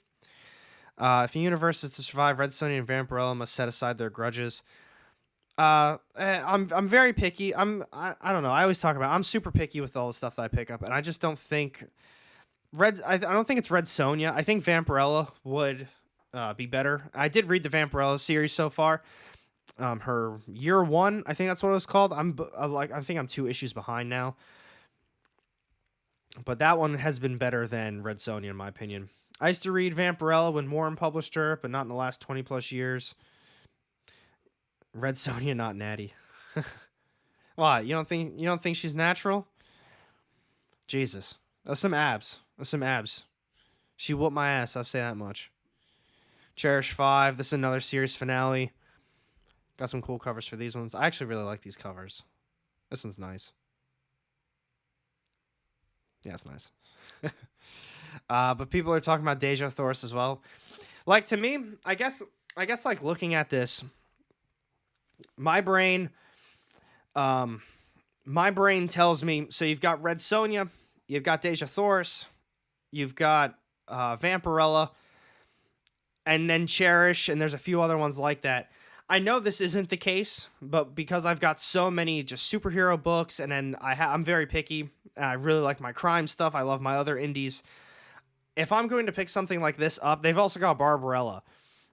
If a universe is to survive, Red Sonja and Vampirella must set aside their grudges. I'm very picky. I don't know. I always talk about I'm super picky with all the stuff that I pick up, and I just don't think I don't think it's Red Sonja. I think Vampirella would be better. I did read the Vampirella series so far. Her year 1, I think that's what it was called. I think I'm 2 issues behind now. But that one has been better than Red Sonja in my opinion. I used to read Vampirella when Warren published her, but not in the last 20 plus years. Red Sonja, not natty. What? You don't think she's natural? Jesus. That's some abs. She whooped my ass, I'll say that much. Cherish 5. This is another series finale. Got some cool covers for these ones. I actually really like these covers. This one's nice. Yeah, it's nice. But people are talking about Deja Thoris as well. Like, to me, I guess like looking at this, my brain, um, my brain tells me, so you've got Red Sonja, you've got Deja Thoris, you've got Vampirella, and then Cherish, and there's a few other ones like that. I know this isn't the case, but because I've got so many just superhero books, and then I'm very picky. I really like my crime stuff. I love my other indies. If I'm going to pick something like this up, they've also got Barbarella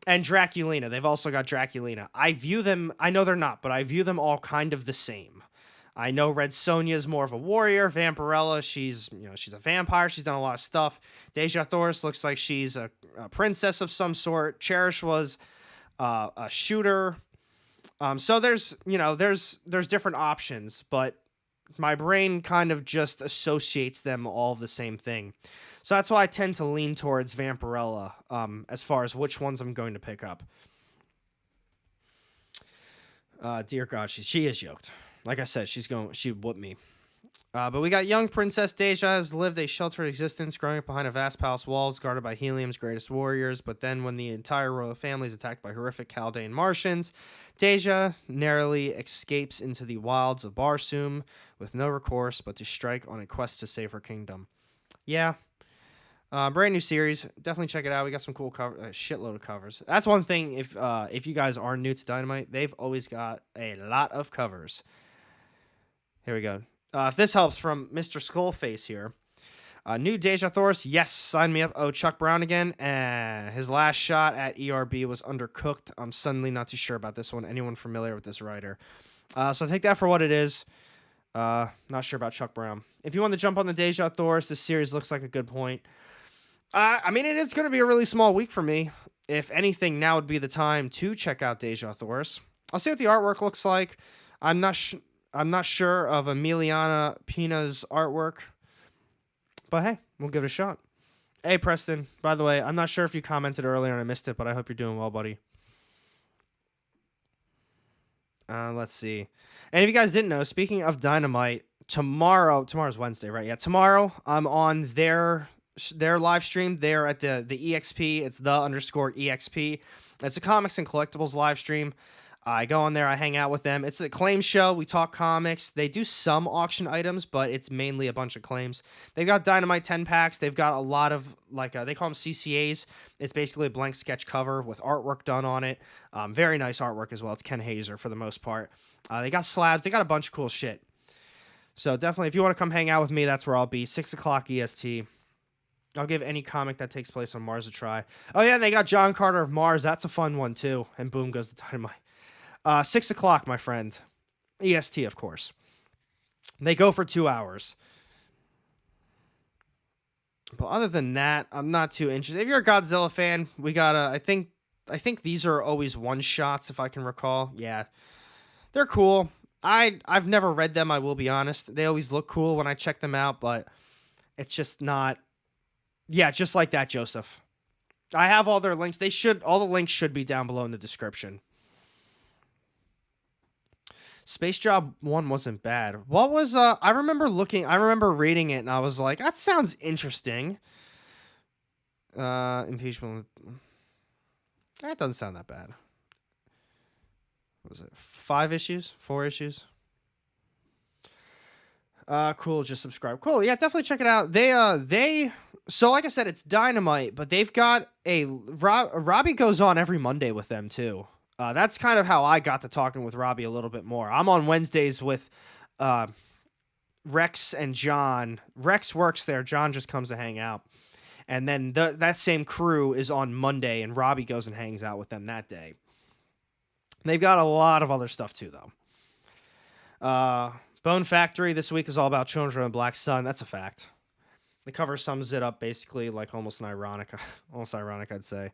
and Draculina. They've also got Draculina. I view them, I know they're not, but I view them all kind of the same. I know Red Sonja is more of a warrior. Vampirella, she's a vampire. She's done a lot of stuff. Deja Thoris looks like she's a princess of some sort. Cherish was a shooter. So there's different options, but my brain kind of just associates them all the same thing. So that's why I tend to lean towards Vampirella as far as which ones I'm going to pick up. Dear God, she is yoked. Like I said, she'd whoop me. But we got young Princess Deja has lived a sheltered existence, growing up behind a vast palace walls guarded by Helium's greatest warriors. But then, when the entire royal family is attacked by horrific Chaldean Martians, Deja narrowly escapes into the wilds of Barsoom with no recourse but to strike on a quest to save her kingdom. Yeah. Brand new series. Definitely check it out. We got some cool shitload of covers. That's one thing. If you guys are new to Dynamite, they've always got a lot of covers. Here we go. If this helps, from Mr. Skullface here. New Deja Thoris. Yes, sign me up. Oh, Chuck Brown again. His last shot at ERB was undercooked. I'm suddenly not too sure about this one. Anyone familiar with this writer? So take that for what it is. Not sure about Chuck Brown. If you want to jump on the Deja Thoris, this series looks like a good point. I mean, it is going to be a really small week for me. If anything, now would be the time to check out Deja Thoris. I'll see what the artwork looks like. I'm not sure of Emiliana Pina's artwork, but hey, we'll give it a shot. Hey, Preston, by the way, I'm not sure if you commented earlier and I missed it, but I hope you're doing well, buddy. Let's see. And if you guys didn't know, speaking of Dynamite, tomorrow's Wednesday, right? Yeah, tomorrow I'm on their live stream. They're at the EXP. It's _EXP. It's a comics and collectibles live stream. I go on there, I hang out with them. It's a claim show. We talk comics. They do some auction items, but it's mainly a bunch of claims. They've got Dynamite 10 packs. They've got a lot of, they call them CCAs. It's basically a blank sketch cover with artwork done on it. Very nice artwork as well. It's Ken Hazer for the most part. They got slabs. They got a bunch of cool shit. So definitely, if you want to come hang out with me, that's where I'll be. 6 o'clock EST. I'll give any comic that takes place on Mars a try. Oh, yeah, and they got John Carter of Mars. That's a fun one, too. And boom goes the Dynamite. 6 o'clock, my friend. EST, of course. They go for 2 hours. But other than that, I'm not too interested. If you're a Godzilla fan, we got I think these are always one-shots, if I can recall. Yeah. They're cool. I've never read them, I will be honest. They always look cool when I check them out, but it's just not... Yeah, just like that, Joseph. I have all their links. All the links should be down below in the description. Space Job 1 wasn't bad. What was, I remember reading it, and I was like, that sounds interesting. Impeachment. That doesn't sound that bad. What was it? 5 issues? 4 issues? Cool, just subscribe. Cool, yeah, definitely check it out. So like I said, it's Dynamite, but they've got Robbie goes on every Monday with them, too. That's kind of how I got to talking with Robbie a little bit more. I'm on Wednesdays with Rex and John. Rex works there. John just comes to hang out. And then that same crew is on Monday, and Robbie goes and hangs out with them that day. They've got a lot of other stuff, too, though. Bone Factory this week is all about Children of the Black Sun. That's a fact. The cover sums it up basically like almost ironic, I'd say.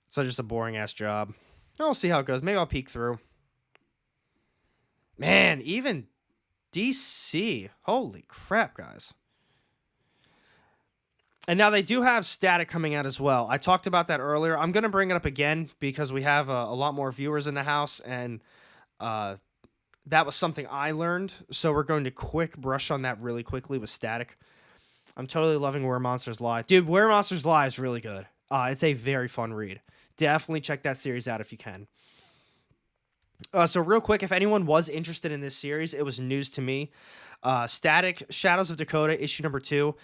So just a boring-ass job. I'll see how it goes. Maybe I'll peek through. Man, even DC. Holy crap, guys. And now they do have Static coming out as well. I talked about that earlier. I'm going to bring it up again because we have a lot more viewers in the house, and that was something I learned. So we're going to quick brush on that really quickly with Static. I'm totally loving Where Monsters Lie. Dude, Where Monsters Lie is really good. It's a very fun read. Definitely check that series out if you can. So real quick, if anyone was interested in this series, it was news to me. Static Shadows of Dakota, issue number 2.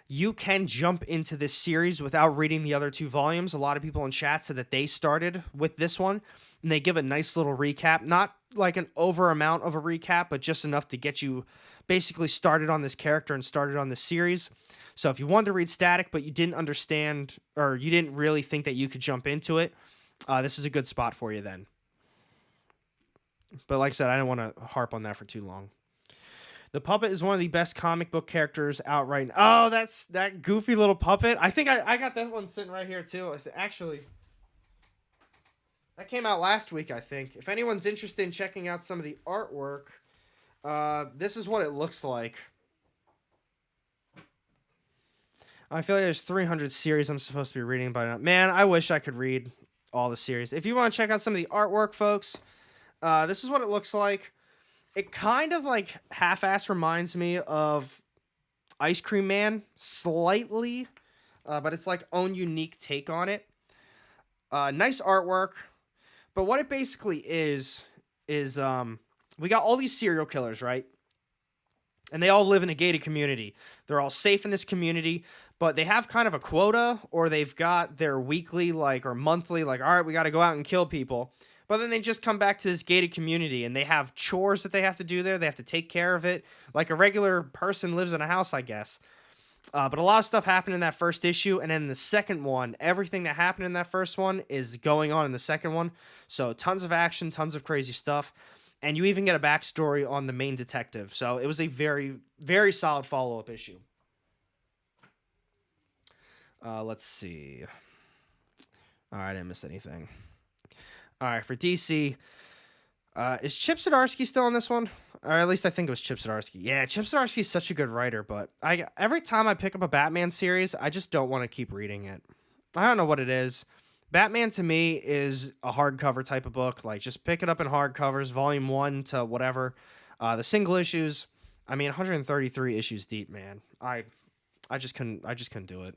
You can jump into this series without reading the other 2 volumes. A lot of people in chat said that they started with this one, and they give a nice little recap. Not like an over amount of a recap, but just enough to get you basically started on this character and started on this series. So if you wanted to read Static, but you didn't understand, or you didn't really think that you could jump into it, this is a good spot for you then. But like I said, I don't want to harp on that for too long. The puppet is one of the best comic book characters out right now. Oh, that's that goofy little puppet. I think I got that one sitting right here too. Actually, that came out last week, I think. If anyone's interested in checking out some of the artwork, this is what it looks like. I feel like there's 300 series I'm supposed to be reading by now. Man, I wish I could read all the series. If you want to check out some of the artwork, folks, this is what it looks like. It kind of like half-ass reminds me of Ice Cream Man slightly, but it's like own unique take on it. Nice artwork, but what it basically is we got all these serial killers, right? And they all live in a gated community. They're all safe in this community, but they have kind of a quota, or they've got their weekly or monthly, all right, we got to go out and kill people. But then they just come back to this gated community, and they have chores that they have to do there. They have to take care of it like a regular person lives in a house, I guess. But a lot of stuff happened in that first issue, and then in the second one, everything that happened in that first one is going on in the second one. So tons of action, tons of crazy stuff, and you even get a backstory on the main detective. So it was a very, very solid follow-up issue. Let's see. All right, I didn't miss anything. All right, for DC, is Chip Zdarsky still on this one? Or at least I think it was Chip Zdarsky. Yeah, Chip Zdarsky is such a good writer, but every time I pick up a Batman series, I just don't want to keep reading it. I don't know what it is. Batman to me is a hardcover type of book. Like, just pick it up in hardcovers, volume 1 to whatever. The single issues, I mean, 133 issues deep, man. I just couldn't do it.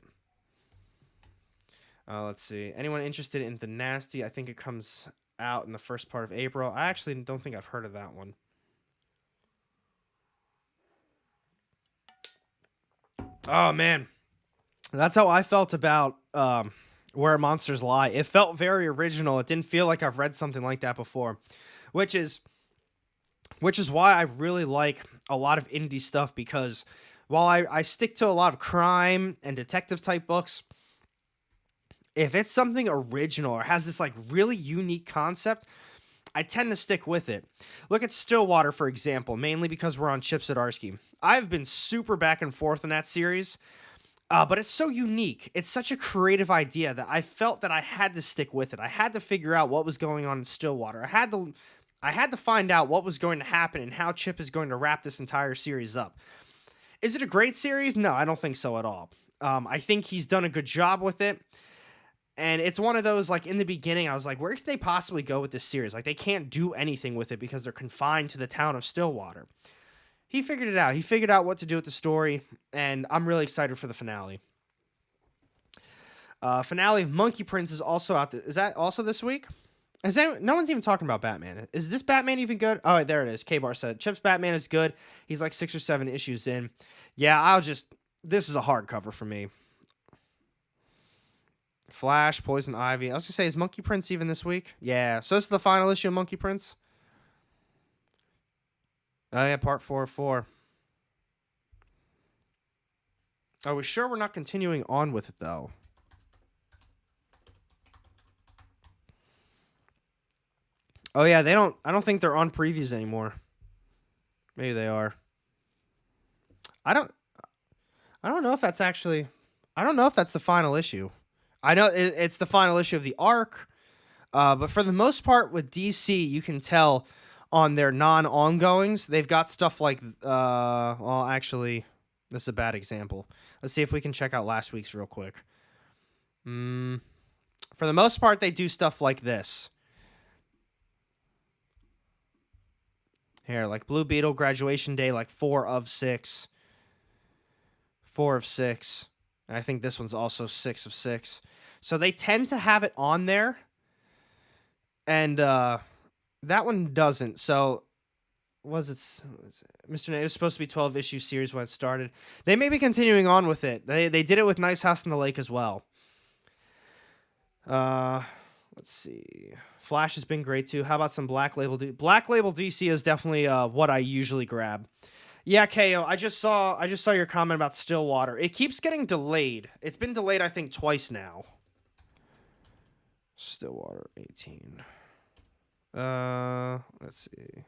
Let's see. Anyone interested in The Nasty? I think it comes out in the first part of April. I actually don't think I've heard of that one. Oh, man. That's how I felt about Where Monsters Lie. It felt very original. It didn't feel like I've read something like that before, which is why I really like a lot of indie stuff, because while I stick to a lot of crime and detective type books, if it's something original or has this really unique concept, I tend to stick with it. Look at Stillwater, for example, mainly because we're on Chip Zdarsky. I've been super back and forth in that series, but it's so unique. It's such a creative idea that I felt that I had to stick with it. I had to figure out what was going on in Stillwater. I had to find out what was going to happen and how Chip is going to wrap this entire series up. Is it a great series? No, I don't think so at all. I think he's done a good job with it. And it's one of those, in the beginning, I was like, where could they possibly go with this series? They can't do anything with it because they're confined to the town of Stillwater. He figured it out. He figured out what to do with the story, and I'm really excited for the finale. Finale of Monkey Prince is also out. Is that also this week? No one's even talking about Batman. Is this Batman even good? Oh, there it is. K-Bar said, Chip's Batman is good. He's 6 or 7 issues in. Yeah, this is a hardcover for me. Flash, Poison Ivy. I was going to say, is Monkey Prince even this week? Yeah. So this is the final issue of Monkey Prince? Oh, yeah, part 4 of 4. Are we sure we're not continuing on with it, though? Oh, yeah, I don't think they're on previews anymore. Maybe they are. I don't know if that's actually... I don't know if that's the final issue. I know it's the final issue of the arc, but for the most part with DC, you can tell on their non-ongoings, they've got stuff like, well, actually, this is a bad example. Let's see if we can check out last week's real quick. For the most part, they do stuff like this. Here, Blue Beetle, Graduation Day, 4 of 6. 4 of 6. And I think this one's also 6 of 6. So they tend to have it on there. And that one doesn't. So was it Mr. It was supposed to be 12 issue series when it started. They may be continuing on with it. They did it with Nice House on the Lake as well. Let's see. Flash has been great too. How about some Black Label? Black Label DC is definitely what I usually grab. Yeah, KO. I just saw your comment about Stillwater. It keeps getting delayed. It's been delayed, I think, twice now. Stillwater 18. Let's see.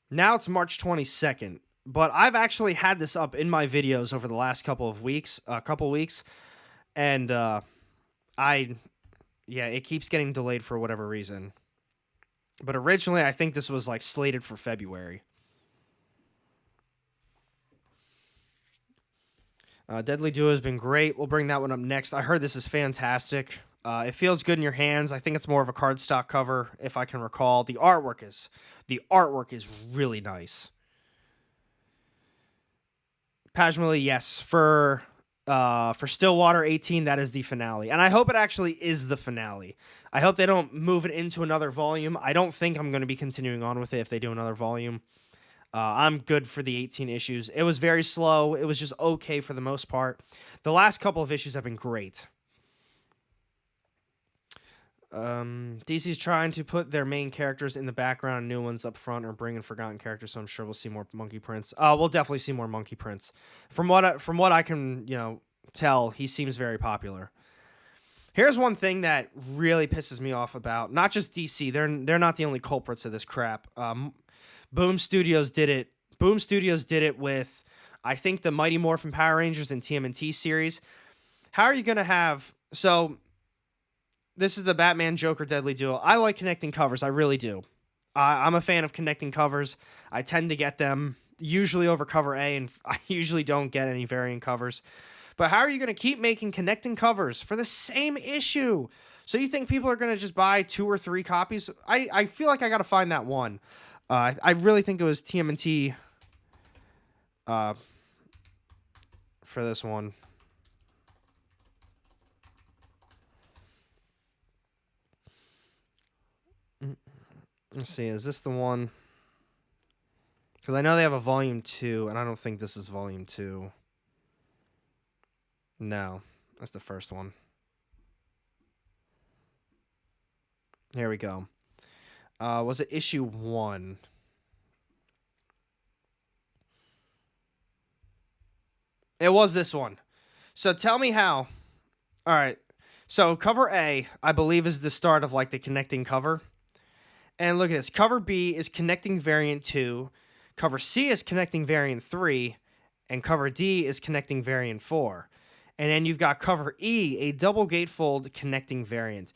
Now it's March 22nd, but I've actually had this up in my videos over the last couple weeks, and yeah, it keeps getting delayed for whatever reason. But originally, I think this was like slated for February. Deadly Duo has been great. We'll bring that one up next. I heard this is fantastic. It feels good in your hands. I think it's more of a cardstock cover, if I can recall. The artwork is really nice. Pajmali, yes, for Stillwater 18, that is the finale, and I hope it actually is the finale. I hope they don't move it into another volume. I don't think I'm going to be continuing on with it if they do another volume. I'm good for the 18 issues. It was very slow. It was just okay for the most part. The last couple of issues have been great. DC's trying to put their main characters in the background and new ones up front, or bring in forgotten characters, so I'm sure we'll see more Monkey Prince. We'll definitely see more Monkey Prince. From what I can, tell, he seems very popular. Here's one thing that really pisses me off about, not just DC, they're not the only culprits of this crap. Boom Studios did it. Boom Studios did it with, I think, the Mighty Morphin Power Rangers and TMNT series. How are you going to have... So, this is the Batman Joker Deadly Duo. I like connecting covers. I really do. I'm a fan of connecting covers. I tend to get them usually over cover A, and I usually don't get any variant covers. But how are you going to keep making connecting covers for the same issue? So you think people are going to just buy 2 or 3 copies? I feel like I got to find that one. I really think it was TMNT for this one. Let's see, is this the one? Because I know they have a volume 2, and I don't think this is volume 2. No, that's the first one. Here we go. Was it issue 1? It was this one. So tell me how. All right. So cover A, I believe, is the start of like the connecting cover. And look at this. Cover B is connecting variant 2. Cover C is connecting variant 3. And cover D is connecting variant 4. And then you've got cover E, a double gatefold connecting variant.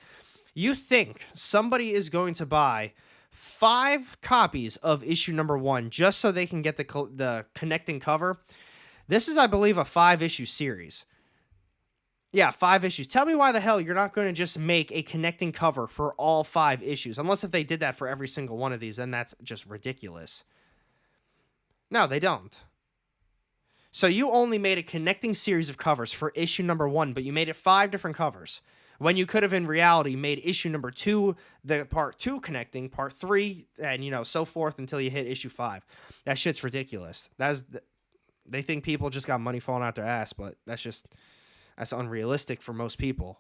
You think somebody is going to buy 5 copies of issue number 1 just so they can get the connecting cover? This is, I believe, a 5-issue series. Yeah, 5 issues. Tell me why the hell you're not going to just make a connecting cover for all 5 issues. Unless if they did that for every single one of these, then that's just ridiculous. No, they don't. So you only made a connecting series of covers for issue number 1, but you made it 5 different covers. When you could have, in reality, made issue number 2, the part 2 connecting, part 3, and, so forth until you hit issue 5. That shit's ridiculous. They think people just got money falling out their ass, but that's unrealistic for most people.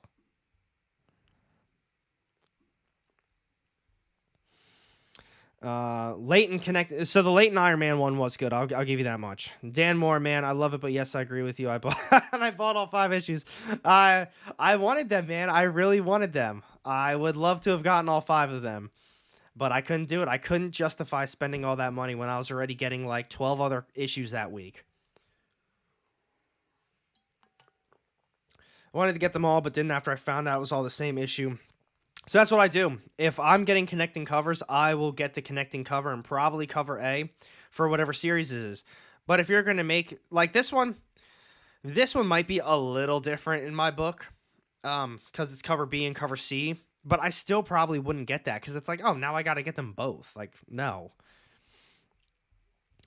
Leighton connected. So the Leighton Iron Man one was good. I'll give you that much. Dan Moore, man, I love it, but yes, I agree with you. I bought all 5 issues. I wanted them, man. I really wanted them. I would love to have gotten all 5 of them, but I couldn't do it. I couldn't justify spending all that money when I was already getting like 12 other issues that week. I wanted to get them all, but didn't after I found out it was all the same issue. So that's what I do. If I'm getting connecting covers, I will get the connecting cover and probably cover A for whatever series it is. But if you're going to make, like this one might be a little different in my book because it's cover B and cover C. But I still probably wouldn't get that because it's like, oh, now I got to get them both. Like, no.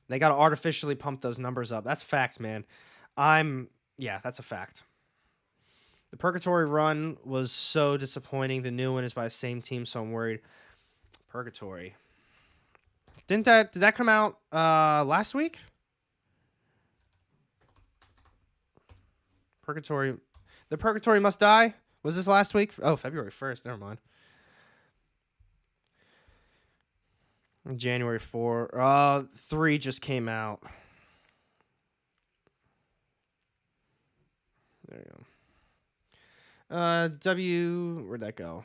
They got to artificially pump those numbers up. That's facts, man. Yeah, that's a fact. The Purgatory run was so disappointing. The new one is by the same team, so I'm worried. Purgatory. Did that come out last week? Purgatory. The Purgatory Must Die? Was this last week? Oh, February 1st. Never mind. January 4. 3 just came out. There you go. Where'd that go?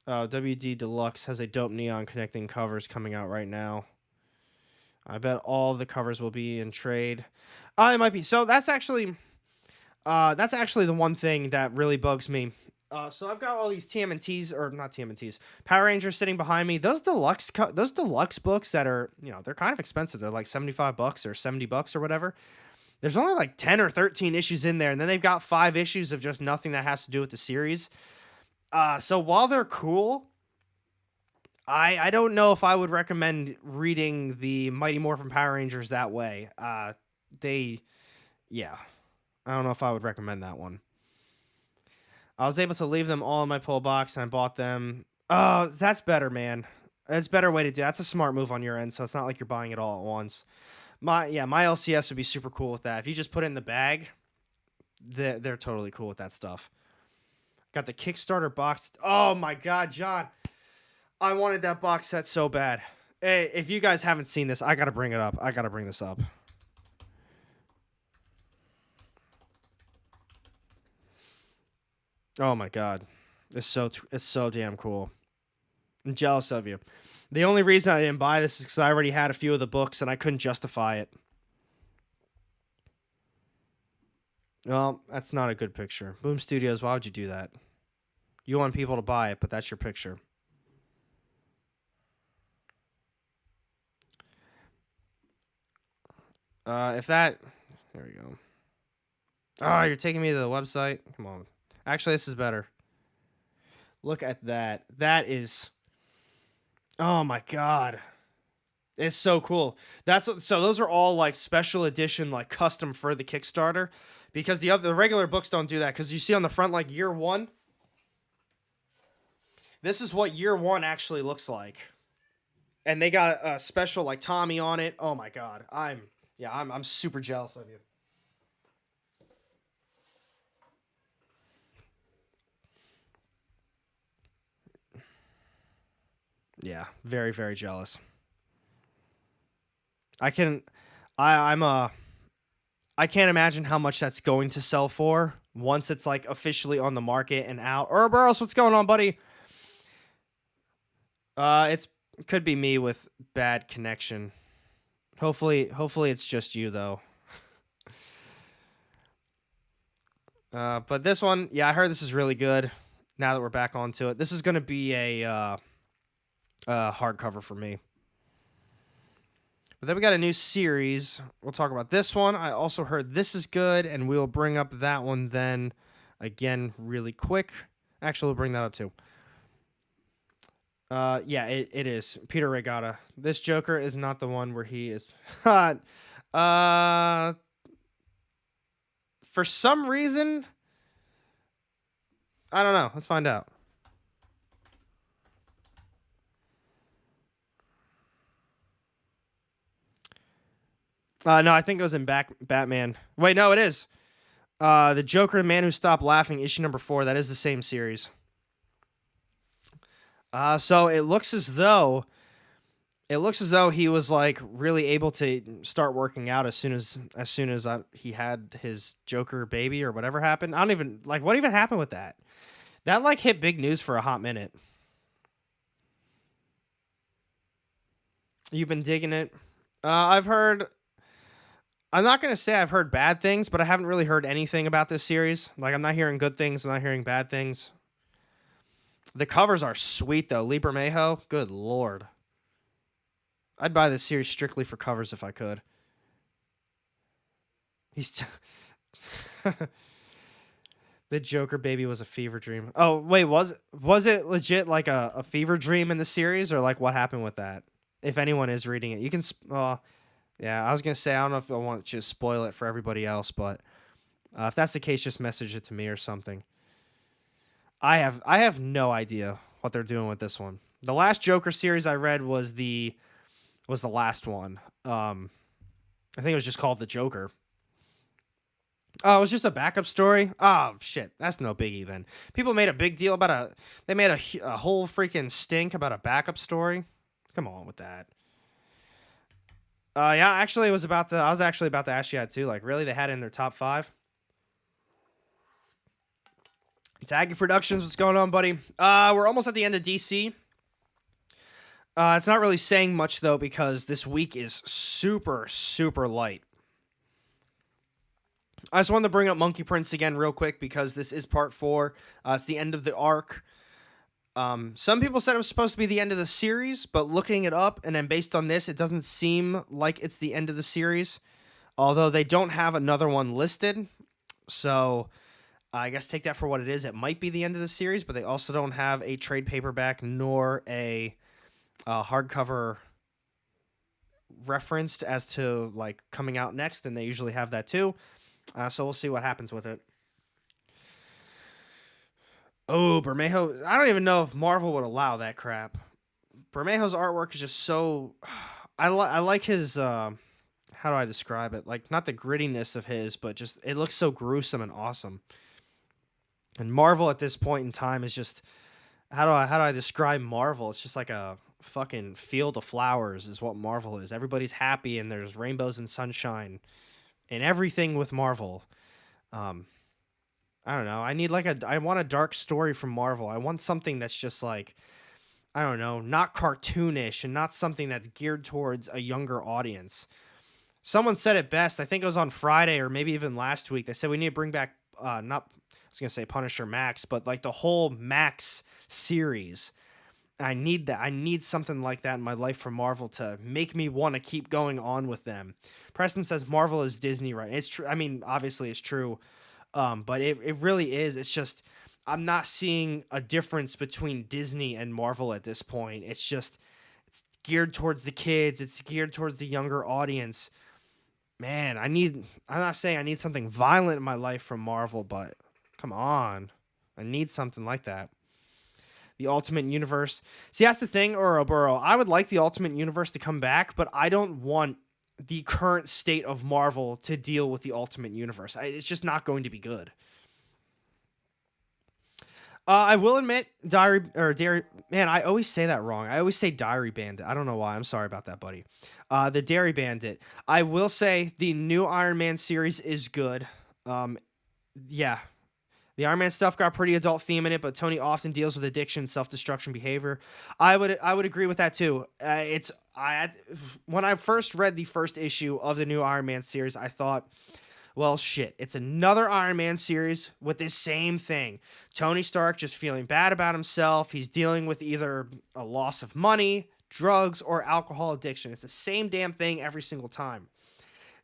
WD Deluxe has a dope neon connecting covers coming out right now. I bet all the covers will be in trade. It might be. So that's actually the one thing that really bugs me. So I've got all these TMNTs, or not TMNTs, Power Rangers sitting behind me. Those deluxe books that are, they're kind of expensive. They're like $75 or $70 or whatever. There's only like 10 or 13 issues in there, and then they've got 5 issues of just nothing that has to do with the series. So while they're cool, I don't know if I would recommend reading the Mighty Morphin Power Rangers that way. I don't know if I would recommend that one. I was able to leave them all in my pull box, and I bought them. Oh, that's better, man. That's a better way to do it. That's a smart move on your end, so it's not like you're buying it all at once. My LCS would be super cool with that. If you just put it in the bag, they're totally cool with that stuff. Got the Kickstarter box. Oh, my God, John. I wanted that box set so bad. Hey, if you guys haven't seen this, I got to bring it up. I got to bring this up. Oh my God, it's so damn cool. I'm jealous of you. The only reason I didn't buy this is because I already had a few of the books and I couldn't justify it. Well, that's not a good picture. Boom Studios, why would you do that? You want people to buy it, but that's your picture. There we go. Oh, you're taking me to the website? Come on. Actually, this is better. Look at that. That is... Oh, my God. It's so cool. So those are all, like, special edition, like, custom for the Kickstarter. Because the regular books don't do that. Because you see on the front, like, year 1. This is what year 1 actually looks like. And they got a special, like, Tommy on it. Oh, my God. I'm super jealous of you. Yeah, very, very jealous. I can't imagine how much that's going to sell for once it's like officially on the market and out. Ouroboros, what's going on, buddy? It could be me with bad connection. Hopefully it's just you though. But this one, yeah, I heard this is really good. Now that we're back onto it, this is going to be a hardcover for me. But then we got a new series. We'll talk about this one. I also heard this is good, and we'll bring up that one then again really quick. Actually, we'll bring that up too. Yeah, it is. Peter Regatta. This Joker is not the one where he is hot. For some reason, I don't know. Let's find out. No, I think it was in Batman. Wait, no, it is. The Joker and Man Who Stopped Laughing, issue number 4. That is the same series. So it looks as though he was like really able to start working out as soon as he had his Joker baby or whatever happened. I don't even like what even happened with that. That like hit big news for a hot minute. You've been digging it. I've heard. I'm not going to say I've heard bad things, but I haven't really heard anything about this series. Like, I'm not hearing good things. I'm not hearing bad things. The covers are sweet, though. Lee Bermejo, good lord. I'd buy this series strictly for covers if I could. The Joker baby was a fever dream. Oh, wait, was it legit like a fever dream in the series, or like what happened with that? If anyone is reading it, you can. Yeah, I was gonna say I don't know if I want to just spoil it for everybody else, but if that's the case, just message it to me or something. I have no idea what they're doing with this one. The last Joker series I read was the last one. I think it was just called The Joker. Oh, it was just a backup story. Oh shit, that's no biggie then. People made a big deal about they made a whole freaking stink about a backup story. Come on with that. Yeah, actually, I was actually about to ask you that too. Like, really, they had it in their top 5. Taggy Productions, what's going on, buddy? We're almost at the end of DC. It's not really saying much though because this week is super, super light. I just wanted to bring up Monkey Prince again real quick because this is part 4. It's the end of the arc. Some people said it was supposed to be the end of the series, but looking it up and then based on this, it doesn't seem like it's the end of the series. Although they don't have another one listed. So I guess take that for what it is. It might be the end of the series, but they also don't have a trade paperback nor a hardcover referenced as to like coming out next, and they usually have that too. So we'll see what happens with it. Oh, Bermejo. I don't even know if Marvel would allow that crap. Bermejo's artwork is just so... I like his... how do I describe it? Like, not the grittiness of his, but just... It looks so gruesome and awesome. And Marvel at this point in time is just... How do I describe Marvel? It's just like a fucking field of flowers is what Marvel is. Everybody's happy and there's rainbows and sunshine. And everything with Marvel. I don't know. I want a dark story from Marvel. I want something that's just like, I don't know, not cartoonish and not something that's geared towards a younger audience. Someone said it best. I think it was on Friday or maybe even last week. They said we need to bring back, I was going to say Punisher Max, but like the whole Max series. I need that. I need something like that in my life from Marvel to make me want to keep going on with them. Preston says Marvel is Disney, right? It's true. I mean, obviously it's true. But it really is. It's just, I'm not seeing a difference between Disney and Marvel at this point. It's just, it's geared towards the kids. It's geared towards the younger audience. Man, I'm not saying I need something violent in my life from Marvel, but come on. I need something like that. The Ultimate Universe. See, that's the thing, Ouroboros. I would like the Ultimate Universe to come back, but I don't want the current state of Marvel to deal with the Ultimate Universe. It's just not going to be good. I will admit, man, I always say that wrong. I always say Diary Bandit. I don't know why. I'm sorry about that, buddy. The Dairy Bandit. I will say the new Iron Man series is good. Yeah. The Iron Man stuff got pretty adult theme in it, but Tony often deals with addiction, self-destruction behavior. I would agree with that too. When I first read the first issue of the new Iron Man series, I thought, well, shit, it's another Iron Man series with this same thing. Tony Stark just feeling bad about himself. He's dealing with either a loss of money, drugs, or alcohol addiction. It's the same damn thing every single time.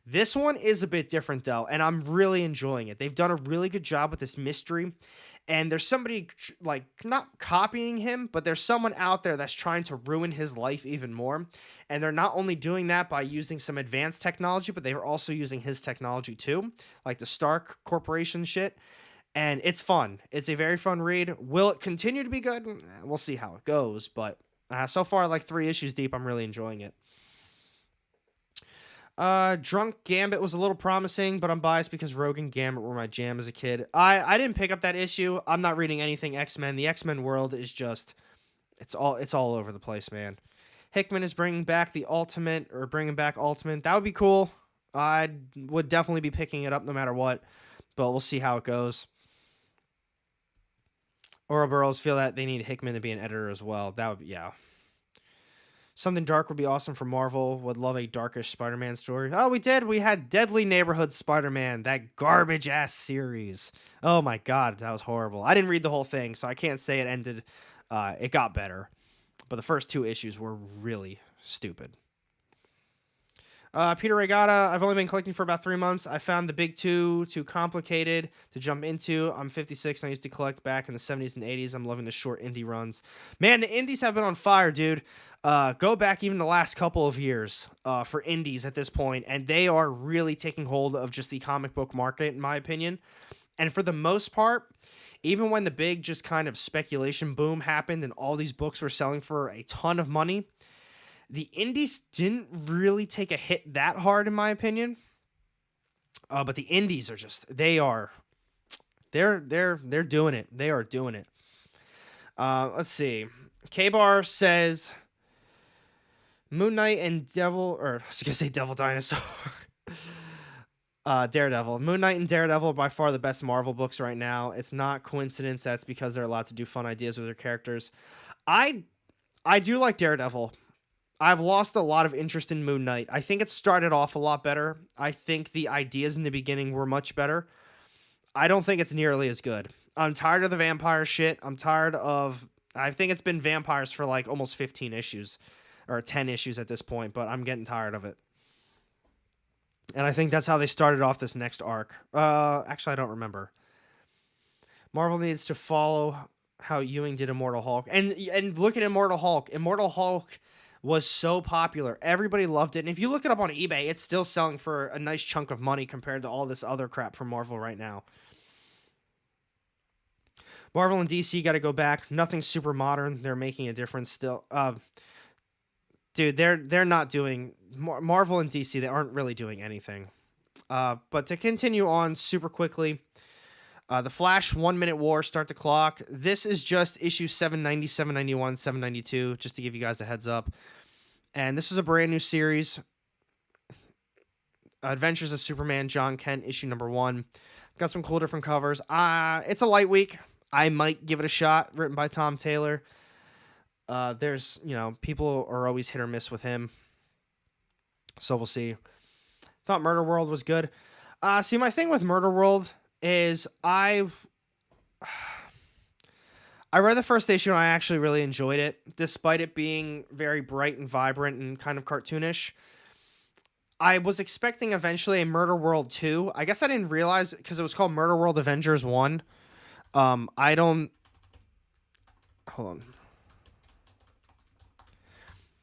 This one is a bit different, though, and I'm really enjoying it. They've done a really good job with this mystery, and there's somebody, like, not copying him, but there's someone out there that's trying to ruin his life even more, and they're not only doing that by using some advanced technology, but they're also using his technology, too, like the Stark Corporation shit, and it's fun. It's a very fun read. Will it continue to be good? We'll see how it goes, but so far, like 3 issues deep, I'm really enjoying it. Drunk Gambit was a little promising, but I'm biased because Rogue and Gambit were my jam as a kid. I didn't pick up that issue. I'm not reading anything X-Men. The X-Men world is just, it's all over the place, man. Hickman is bringing back Ultimate. That would be cool. I would definitely be picking it up no matter what, but we'll see how it goes. Ouroboros feel that they need Hickman to be an editor as well. That would be, yeah. Something dark would be awesome for Marvel. Would love a darkish Spider-Man story. Oh, we did. We had Deadly Neighborhood Spider-Man, that garbage-ass series. Oh, my God. That was horrible. I didn't read the whole thing, so I can't say it ended. It got better. But the first 2 issues were really stupid. Peter Regatta, I've only been collecting for about 3 months. I found the big two too complicated to jump into. I'm 56 and I used to collect back in the 70s and 80s. I'm loving the short indie runs. Man, the indies have been on fire, dude. Go back even the last couple of years for indies at this point, and they are really taking hold of just the comic book market, in my opinion. And for the most part, even when the big just kind of speculation boom happened and all these books were selling for a ton of money, the indies didn't really take a hit that hard, in my opinion. But the indies are just, they're doing it. They are doing it. Let's see. K-Bar says Moon Knight and Devil, or I was going to say Devil Dinosaur. Daredevil. Moon Knight and Daredevil are by far the best Marvel books right now. It's not coincidence. That's because they're allowed to do fun ideas with their characters. I do like Daredevil. I've lost a lot of interest in Moon Knight. I think it started off a lot better. I think the ideas in the beginning were much better. I don't think it's nearly as good. I'm tired of the vampire shit. I think it's been vampires for like almost 15 issues or 10 issues at this point, but I'm getting tired of it. And I think that's how they started off this next arc. Actually, I don't remember. Marvel needs to follow how Ewing did Immortal Hulk. And look at Immortal Hulk. Immortal Hulk was so popular. Everybody loved it. And if you look it up on eBay, it's still selling for a nice chunk of money compared to all this other crap from Marvel right now. Marvel and DC got to go back. Nothing super modern. They're making a difference still. Dude, they're not doing... Marvel and DC, they aren't really doing anything. But to continue on super quickly, The Flash 1 Minute War, Start the Clock. This is just issue 790, 791, 792, just to give you guys a heads up. And this is a brand new series. Adventures of Superman, John Kent, issue number 1. Got some cool different covers. It's a light week. I might give it a shot, written by Tom Taylor. There's, people are always hit or miss with him. So we'll see. Thought Murder World was good. See, my thing with Murder World is I read the first issue and I actually really enjoyed it, despite it being very bright and vibrant and kind of cartoonish. I was expecting eventually a Murder World 2. I guess I didn't realize because it was called Murder World Avengers 1. Hold on.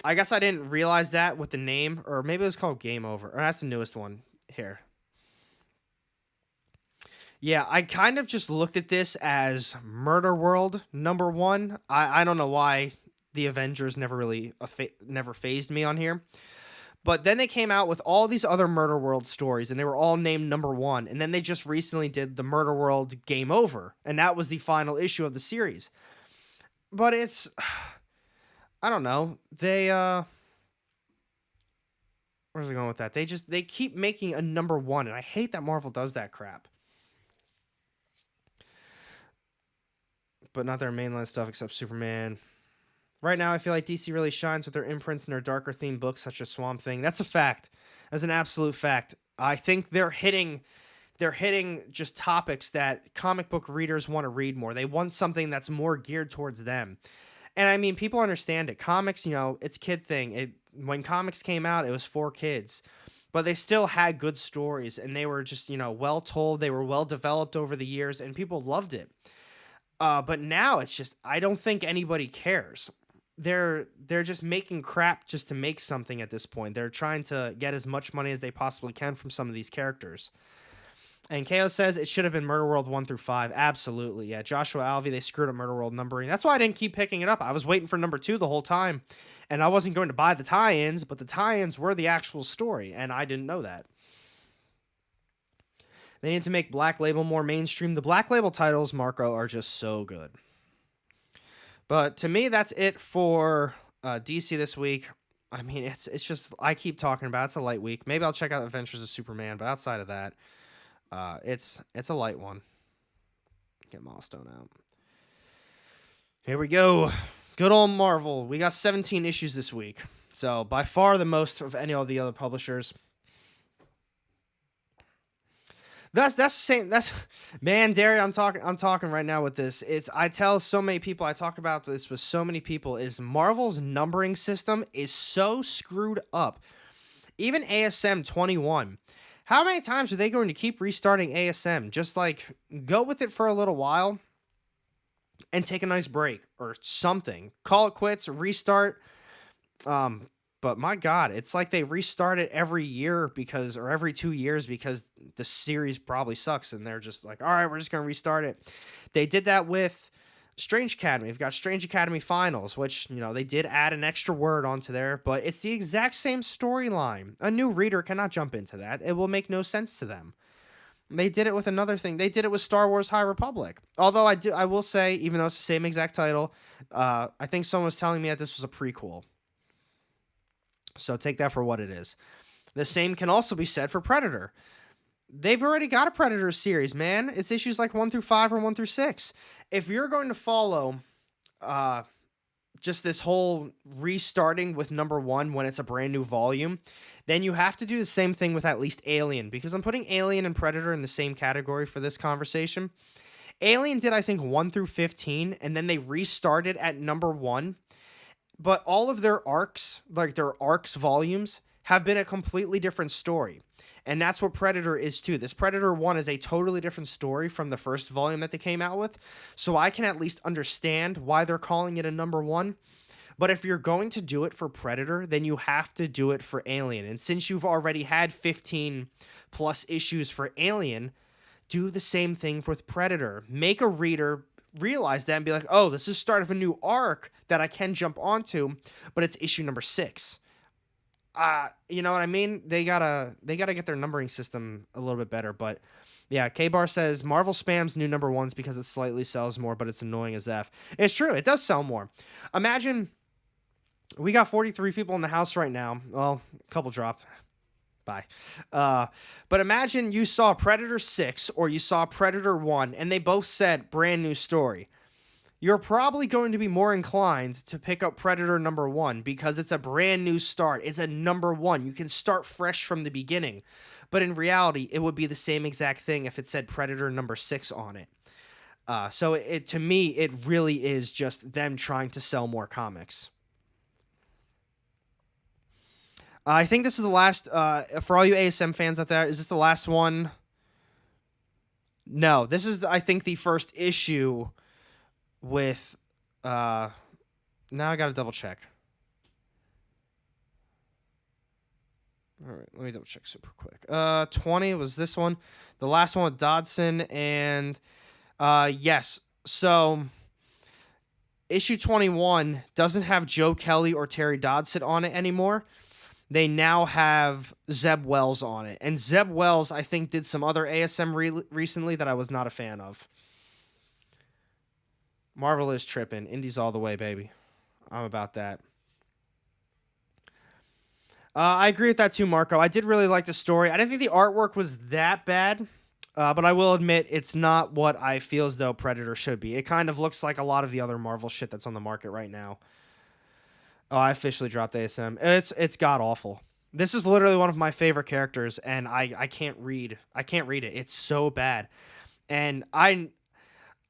I guess I didn't realize that with the name, or maybe it was called Game Over. Or that's the newest one here. Yeah, I kind of just looked at this as Murder World number 1. I don't know why the Avengers never fazed me on here. But then they came out with all these other Murder World stories, and they were all named number 1. And then they just recently did the Murder World Game Over, and that was the final issue of the series. But it's... I don't know. Where's I going with that? They keep making a number 1, and I hate that Marvel does that crap. But not their mainline stuff except Superman. Right now, I feel like DC really shines with their imprints in their darker themed books, such as Swamp Thing. That's a fact. That's an absolute fact. I think they're hitting just topics that comic book readers want to read more. They want something that's more geared towards them. And I mean, people understand it. Comics, it's a kid thing. When comics came out, it was for kids. But they still had good stories, and they were just, well told. They were well developed over the years, and people loved it. But now it's just, I don't think anybody cares. They're just making crap just to make something at this point. They're trying to get as much money as they possibly can from some of these characters. And KO says it should have been Murder World 1 through 5. Absolutely. Yeah, Joshua Alvey, they screwed up Murder World numbering. That's why I didn't keep picking it up. I was waiting for number 2 the whole time. And I wasn't going to buy the tie-ins, but the tie-ins were the actual story. And I didn't know that. They need to make Black Label more mainstream. The Black Label titles, Marco, are just so good. But to me, that's it for DC this week. I mean, it's just, I keep talking about it. It's a light week. Maybe I'll check out Adventures of Superman, but outside of that, it's a light one. Get Milestone out. Here we go. Good old Marvel. We got 17 issues this week. So by far the most of any of the other publishers. That's the same. That's, man, Derry, I'm talking right now with this. I tell so many people, I talk about this with so many people, is Marvel's numbering system is so screwed up. Even ASM 21. How many times are they going to keep restarting ASM? Just like go with it for a little while and take a nice break or something. Call it quits, restart. But my God, it's like they restart it every year because, or every 2 years because the series probably sucks and they're just like, all right, we're just going to restart it. They did that with Strange Academy. We've got Strange Academy Finals, which, you know, they did add an extra word onto there, but it's the exact same storyline. A new reader cannot jump into that. It will make no sense to them. They did it with another thing. They did it with Star Wars High Republic. Although I will say, even though it's the same exact title, I think someone was telling me that this was a prequel. So take that for what it is. The same can also be said for Predator. They've already got a Predator series, man. It's issues like 1 through 5 or 1 through 6. If you're going to follow just this whole restarting with number 1 when it's a brand new volume, then you have to do the same thing with at least Alien, because I'm putting Alien and Predator in the same category for this conversation. Alien did, I think, 1 through 15, and then they restarted at number 1. But all of their arcs, like their arcs volumes, have been a completely different story. And that's what Predator is too. This Predator 1 is a totally different story from the first volume that they came out with. So I can at least understand why they're calling it a number 1. But if you're going to do it for Predator, then you have to do it for Alien. And since you've already had 15 plus issues for Alien, do the same thing with Predator. Make a reader realize that and be like, oh, this is the start of a new arc that I can jump onto, but it's issue number 6. You know what I mean? They gotta get their numbering system a little bit better. But yeah, K-Bar says Marvel spams new number 1s because it slightly sells more, but it's annoying as F. It's true, it does sell more. Imagine we got 43 people in the house right now. Well, a couple dropped. Bye. But imagine you saw Predator 6 or you saw Predator 1 and they both said brand new story. You're probably going to be more inclined to pick up Predator number 1 because it's a brand new start. It's a number 1. You can start fresh from the beginning. But in reality, it would be the same exact thing if it said Predator number 6 on it. So to me, it really is just them trying to sell more comics. I think this is the last, for all you ASM fans out there, is this the last one? No, this is, I think, the first issue with, now I gotta double check. All right, let me double check super quick. 20 was this one. The last one with Dodson, and, yes, so issue 21 doesn't have Joe Kelly or Terry Dodson on it anymore. They now have Zeb Wells on it. And Zeb Wells, I think, did some other ASM recently that I was not a fan of. Marvel is tripping. Indies all the way, baby. I'm about that. I agree with that too, Marco. I did really like the story. I didn't think the artwork was that bad. But I will admit, it's not what I feel as though Predator should be. It kind of looks like a lot of the other Marvel shit that's on the market right now. Oh, I officially dropped ASM. It's god-awful. This is literally one of my favorite characters, and I can't read. I can't read it. It's so bad. And I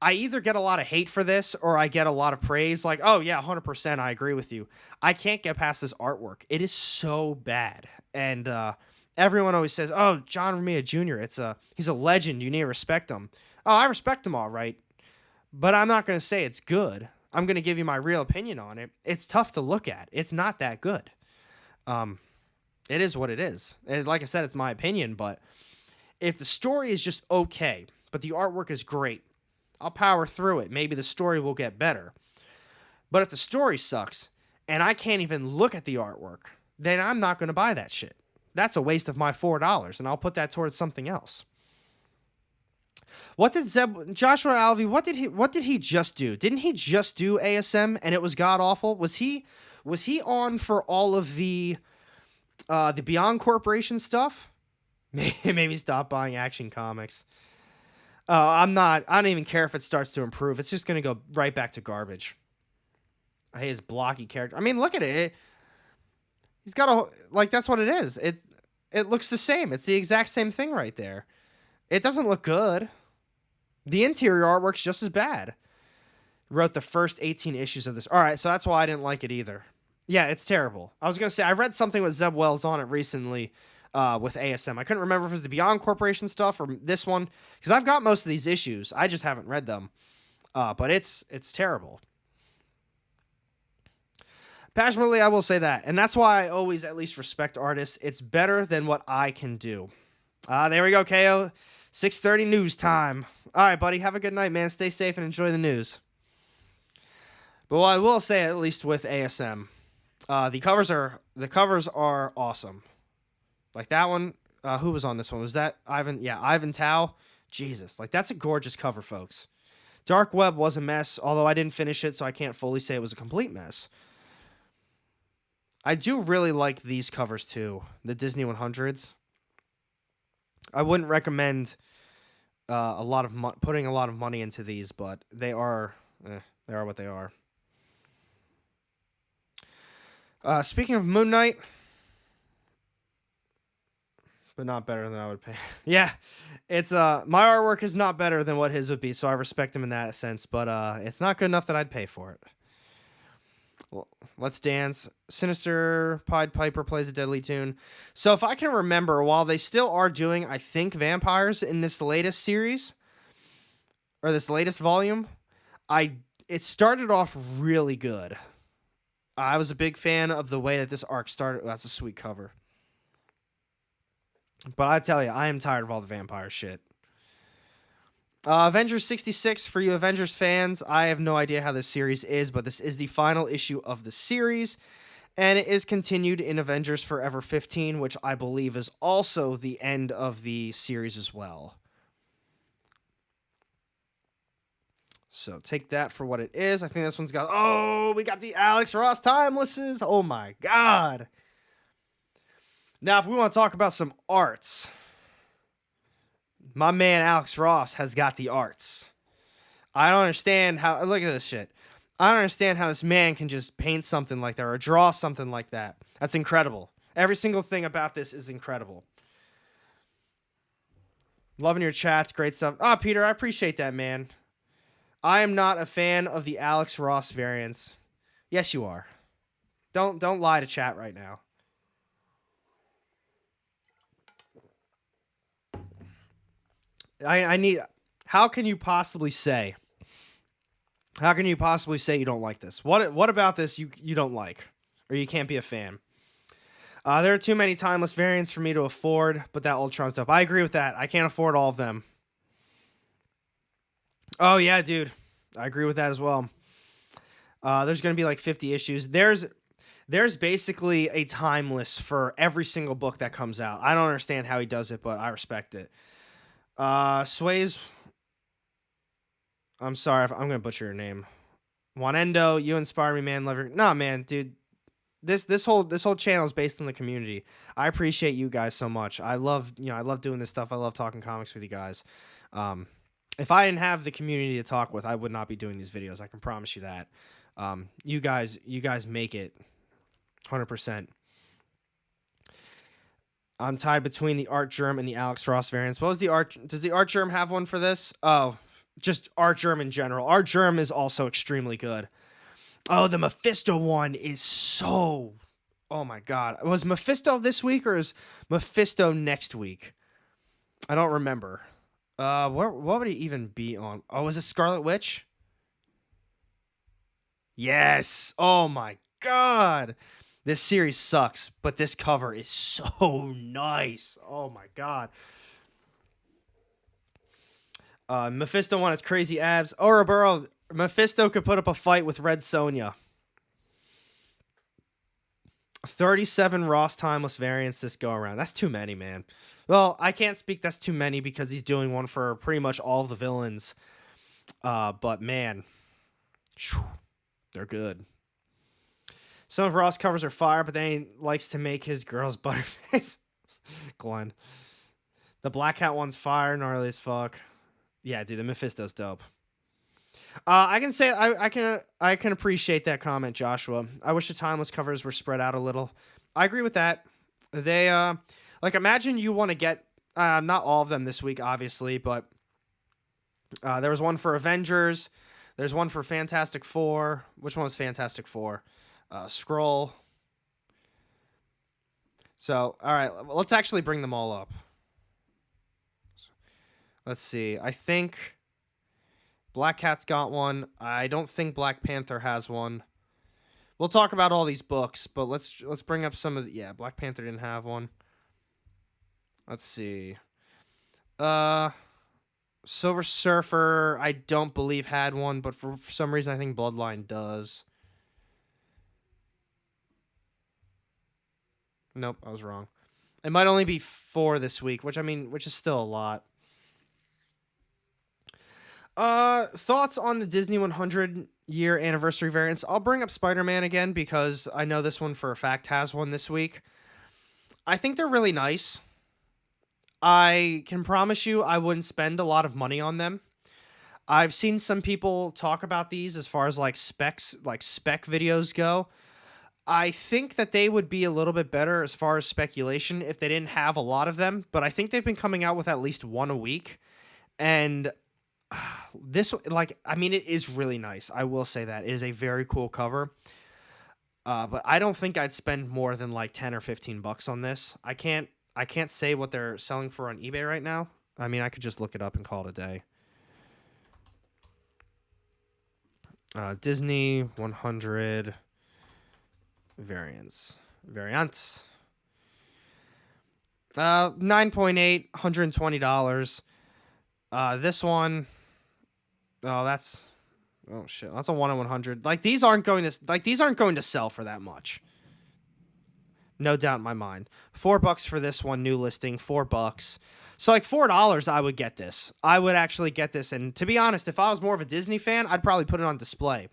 either get a lot of hate for this, or I get a lot of praise. Like, oh, yeah, 100%, I agree with you. I can't get past this artwork. It is so bad. And everyone always says, oh, John Romita Jr., he's a legend. You need to respect him. Oh, I respect him all right. But I'm not going to say it's good. I'm going to give you my real opinion on it. It's tough to look at. It's not that good. It is what it is. And like I said, it's my opinion, but if the story is just okay, but the artwork is great, I'll power through it. Maybe the story will get better. But if the story sucks and I can't even look at the artwork, then I'm not going to buy that shit. That's a waste of my $4, and I'll put that towards something else. What did Joshua Alvey, what did he just do? Didn't he just do ASM and it was god awful? Was he on for all of the Beyond Corporation stuff? Maybe stop buying Action Comics. I don't even care if it starts to improve. It's just going to go right back to garbage. I hate his blocky character. I mean, look at it. He's got that's what it is. It looks the same. It's the exact same thing right there. It doesn't look good. The interior artwork's just as bad. Wrote the first 18 issues of this. All right, so that's why I didn't like it either. Yeah, it's terrible. I was gonna say I read something with Zeb Wells on it recently, with ASM. I couldn't remember if it was the Beyond Corporation stuff or this one because I've got most of these issues. I just haven't read them. But it's terrible. Passionately, I will say that, and that's why I always at least respect artists. It's better than what I can do. There we go, KO. 6:30 news time. All right, buddy. Have a good night, man. Stay safe and enjoy the news. But what I will say, at least with ASM, the covers are awesome. Like that one. Who was on this one? Was that Ivan? Yeah, Ivan Tao. Jesus, like that's a gorgeous cover, folks. Dark Web was a mess, although I didn't finish it, so I can't fully say it was a complete mess. I do really like these covers too, the Disney 100s. I wouldn't recommend putting a lot of money into these, but they are what they are. Speaking of Moon Knight, but not better than I would pay. Yeah, it's my artwork is not better than what his would be, so I respect him in that sense. But it's not good enough that I'd pay for it. Well, let's dance. Sinister Pied Piper plays a deadly tune. So if I can remember, while they still are doing, I think, vampires in this latest series or this latest volume, it started off really good. I was a big fan of the way that this arc started. That's a sweet cover. But I tell you, I am tired of all the vampire shit. Avengers 66, for you Avengers fans, I have no idea how this series is, but this is the final issue of the series, and it is continued in Avengers Forever 15, which I believe is also the end of the series as well. So take that for what it is. I think this one's got... Oh, we got the Alex Ross Timelesses. Oh my god. Now, if we want to talk about some arts... My man Alex Ross has got the arts. I don't understand how... Look at this shit. I don't understand how this man can just paint something like that or draw something like that. That's incredible. Every single thing about this is incredible. Loving your chats. Great stuff. Ah, Peter, I appreciate that, man. I am not a fan of the Alex Ross variants. Yes, you are. Don't lie to chat right now. I need... How can you possibly say... How can you possibly say you don't like this? What about this you don't like? Or you can't be a fan? There are too many timeless variants for me to afford, but that Ultron stuff... I agree with that. I can't afford all of them. Oh, yeah, dude. I agree with that as well. There's going to be like 50 issues. There's basically a timeless for every single book that comes out. I don't understand how he does it, but I respect it. Sways. I'm sorry if I'm gonna butcher your name. Juanendo, you inspire me, man. Love your... Nah, man, dude. This whole channel is based on the community. I appreciate you guys so much. I love doing this stuff. I love talking comics with you guys. If I didn't have the community to talk with, I would not be doing these videos. I can promise you that. You guys make it 100%. I'm tied between the Art Germ and the Alex Ross variants. What was the Art? Does the Art Germ have one for this? Oh, just Art Germ in general. Art Germ is also extremely good. Oh, the Mephisto one is so... Oh my god. Was Mephisto this week or is Mephisto next week? I don't remember. What would he even be on? Oh, was it Scarlet Witch? Yes. Oh my god. This series sucks, but this cover is so nice. Oh my god. Mephisto on its crazy abs. Ouroboros, Mephisto could put up a fight with Red Sonja. 37 Ross Timeless variants this go around. That's too many, man. Well, I can't speak that's too many because he's doing one for pretty much all of the villains. But man, they're good. Some of Ross covers are fire, but then he likes to make his girls butterface. Glenn. The Black Hat one's fire, gnarly as fuck. Yeah, dude, the Mephisto's dope. I can say I can appreciate that comment, Joshua. I wish the timeless covers were spread out a little. I agree with that. They like imagine you want to get not all of them this week, obviously, but there was one for Avengers. There's one for Fantastic Four. Which one was Fantastic Four? Scroll. So, all right, let's actually bring them all up. Let's see. I think Black Cat's got one. I don't think Black Panther has one. We'll talk about all these books, but let's bring up some of the... Yeah, Black Panther didn't have one. Let's see. Silver Surfer, I don't believe had one, but for some reason I think Bloodline does. Nope, I was wrong. It might only be 4 this week, which is still a lot. Thoughts on the Disney 100-year anniversary variants? I'll bring up Spider-Man again because I know this one for a fact has one this week. I think they're really nice. I can promise you I wouldn't spend a lot of money on them. I've seen some people talk about these as far as like specs, like spec videos go. I think that they would be a little bit better as far as speculation if they didn't have a lot of them, but I think they've been coming out with at least one a week. And this, like, I mean, it is really nice. I will say that. It is a very cool cover. But I don't think I'd spend more than like 10 or 15 bucks on this. I can't say what they're selling for on eBay right now. I mean, I could just look it up and call it a day. Disney 100 variants. 9.8, $120. This one, oh shit, that's a 1 in 100. Like these aren't going to sell for that much. No doubt in my mind. $4 for this one, new listing, $4. So like $4, I would get this. I would actually get this. And to be honest, if I was more of a Disney fan, I'd probably put it on display.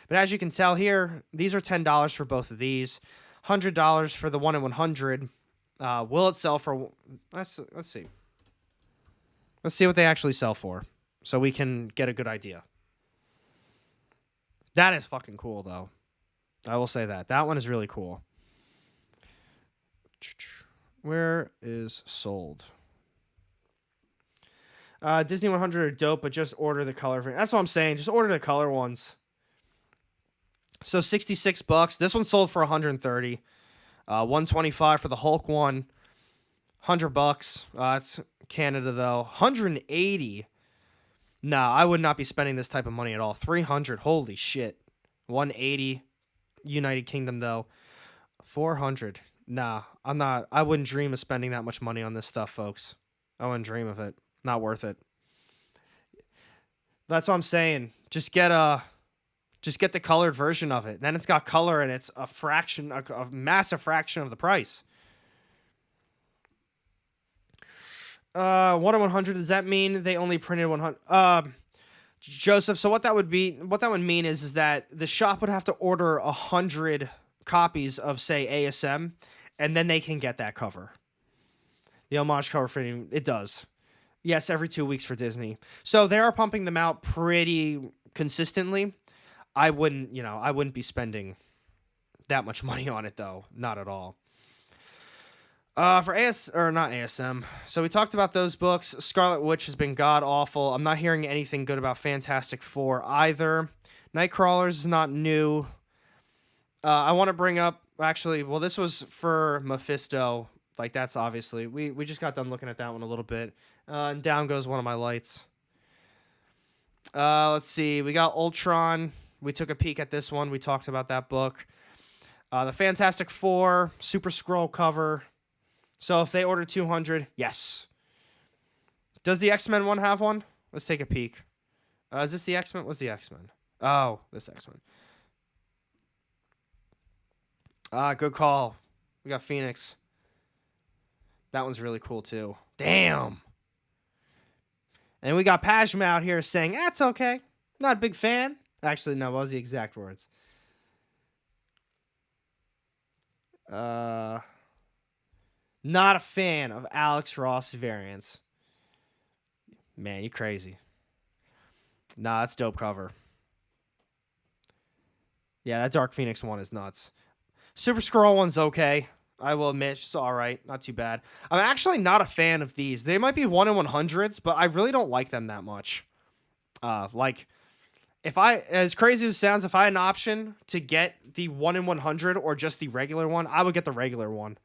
But as you can tell here, these are $10 for both of these. $100 for the 1 in 100. Will it sell for... Let's see. Let's see what they actually sell for, so we can get a good idea. That is fucking cool, though. I will say that. That one is really cool. Where is sold? Disney 100 are dope, but just order the color. That's what I'm saying. Just order the color ones. So $66. This one sold for $130. $125 for the Hulk one. $100. It's Canada though. $180. Nah, I would not be spending this type of money at all. $300. Holy shit. $180. United Kingdom though. $400. Nah, I'm not. I wouldn't dream of spending that much money on this stuff, folks. I wouldn't dream of it. Not worth it. That's what I'm saying. Just get the colored version of it. Then it's got color and it's a fraction, a massive fraction of the price. 1 in 100. Does that mean they only printed 100? Joseph. So what that would mean is that the shop would have to order 100 copies of, say, ASM, and then they can get that cover. The homage cover fitting, it does. Yes, every 2 weeks for Disney. So they are pumping them out pretty consistently. I wouldn't be spending that much money on it though. Not at all. For not ASM. So we talked about those books. Scarlet Witch has been god awful. I'm not hearing anything good about Fantastic Four either. Nightcrawlers is not new. I want to bring up, actually, well, this was for Mephisto. Like, that's obviously, we just got done looking at that one a little bit. And down goes one of my lights. Let's see. We got Ultron. We took a peek at this one. We talked about that book. The Fantastic Four, Super Scroll cover. So if they order 200, yes. Does the X-Men one have one? Let's take a peek. Is this the X-Men? What's the X-Men? Oh, this X-Men. Good call. We got Phoenix. That one's really cool too. Damn. And we got Pajma out here saying, that's okay. Not a big fan. Actually, no, what was the exact words? Not a fan of Alex Ross variants. Man, you crazy. Nah, that's dope cover. Yeah, that Dark Phoenix one is nuts. Super Skrull one's okay. I will admit, it's all right. Not too bad. I'm actually not a fan of these. They might be 1 in 100s, but I really don't like them that much. Like, if I, as crazy as it sounds, if I had an option to get the 1 in 100 or just the regular one, I would get the regular one.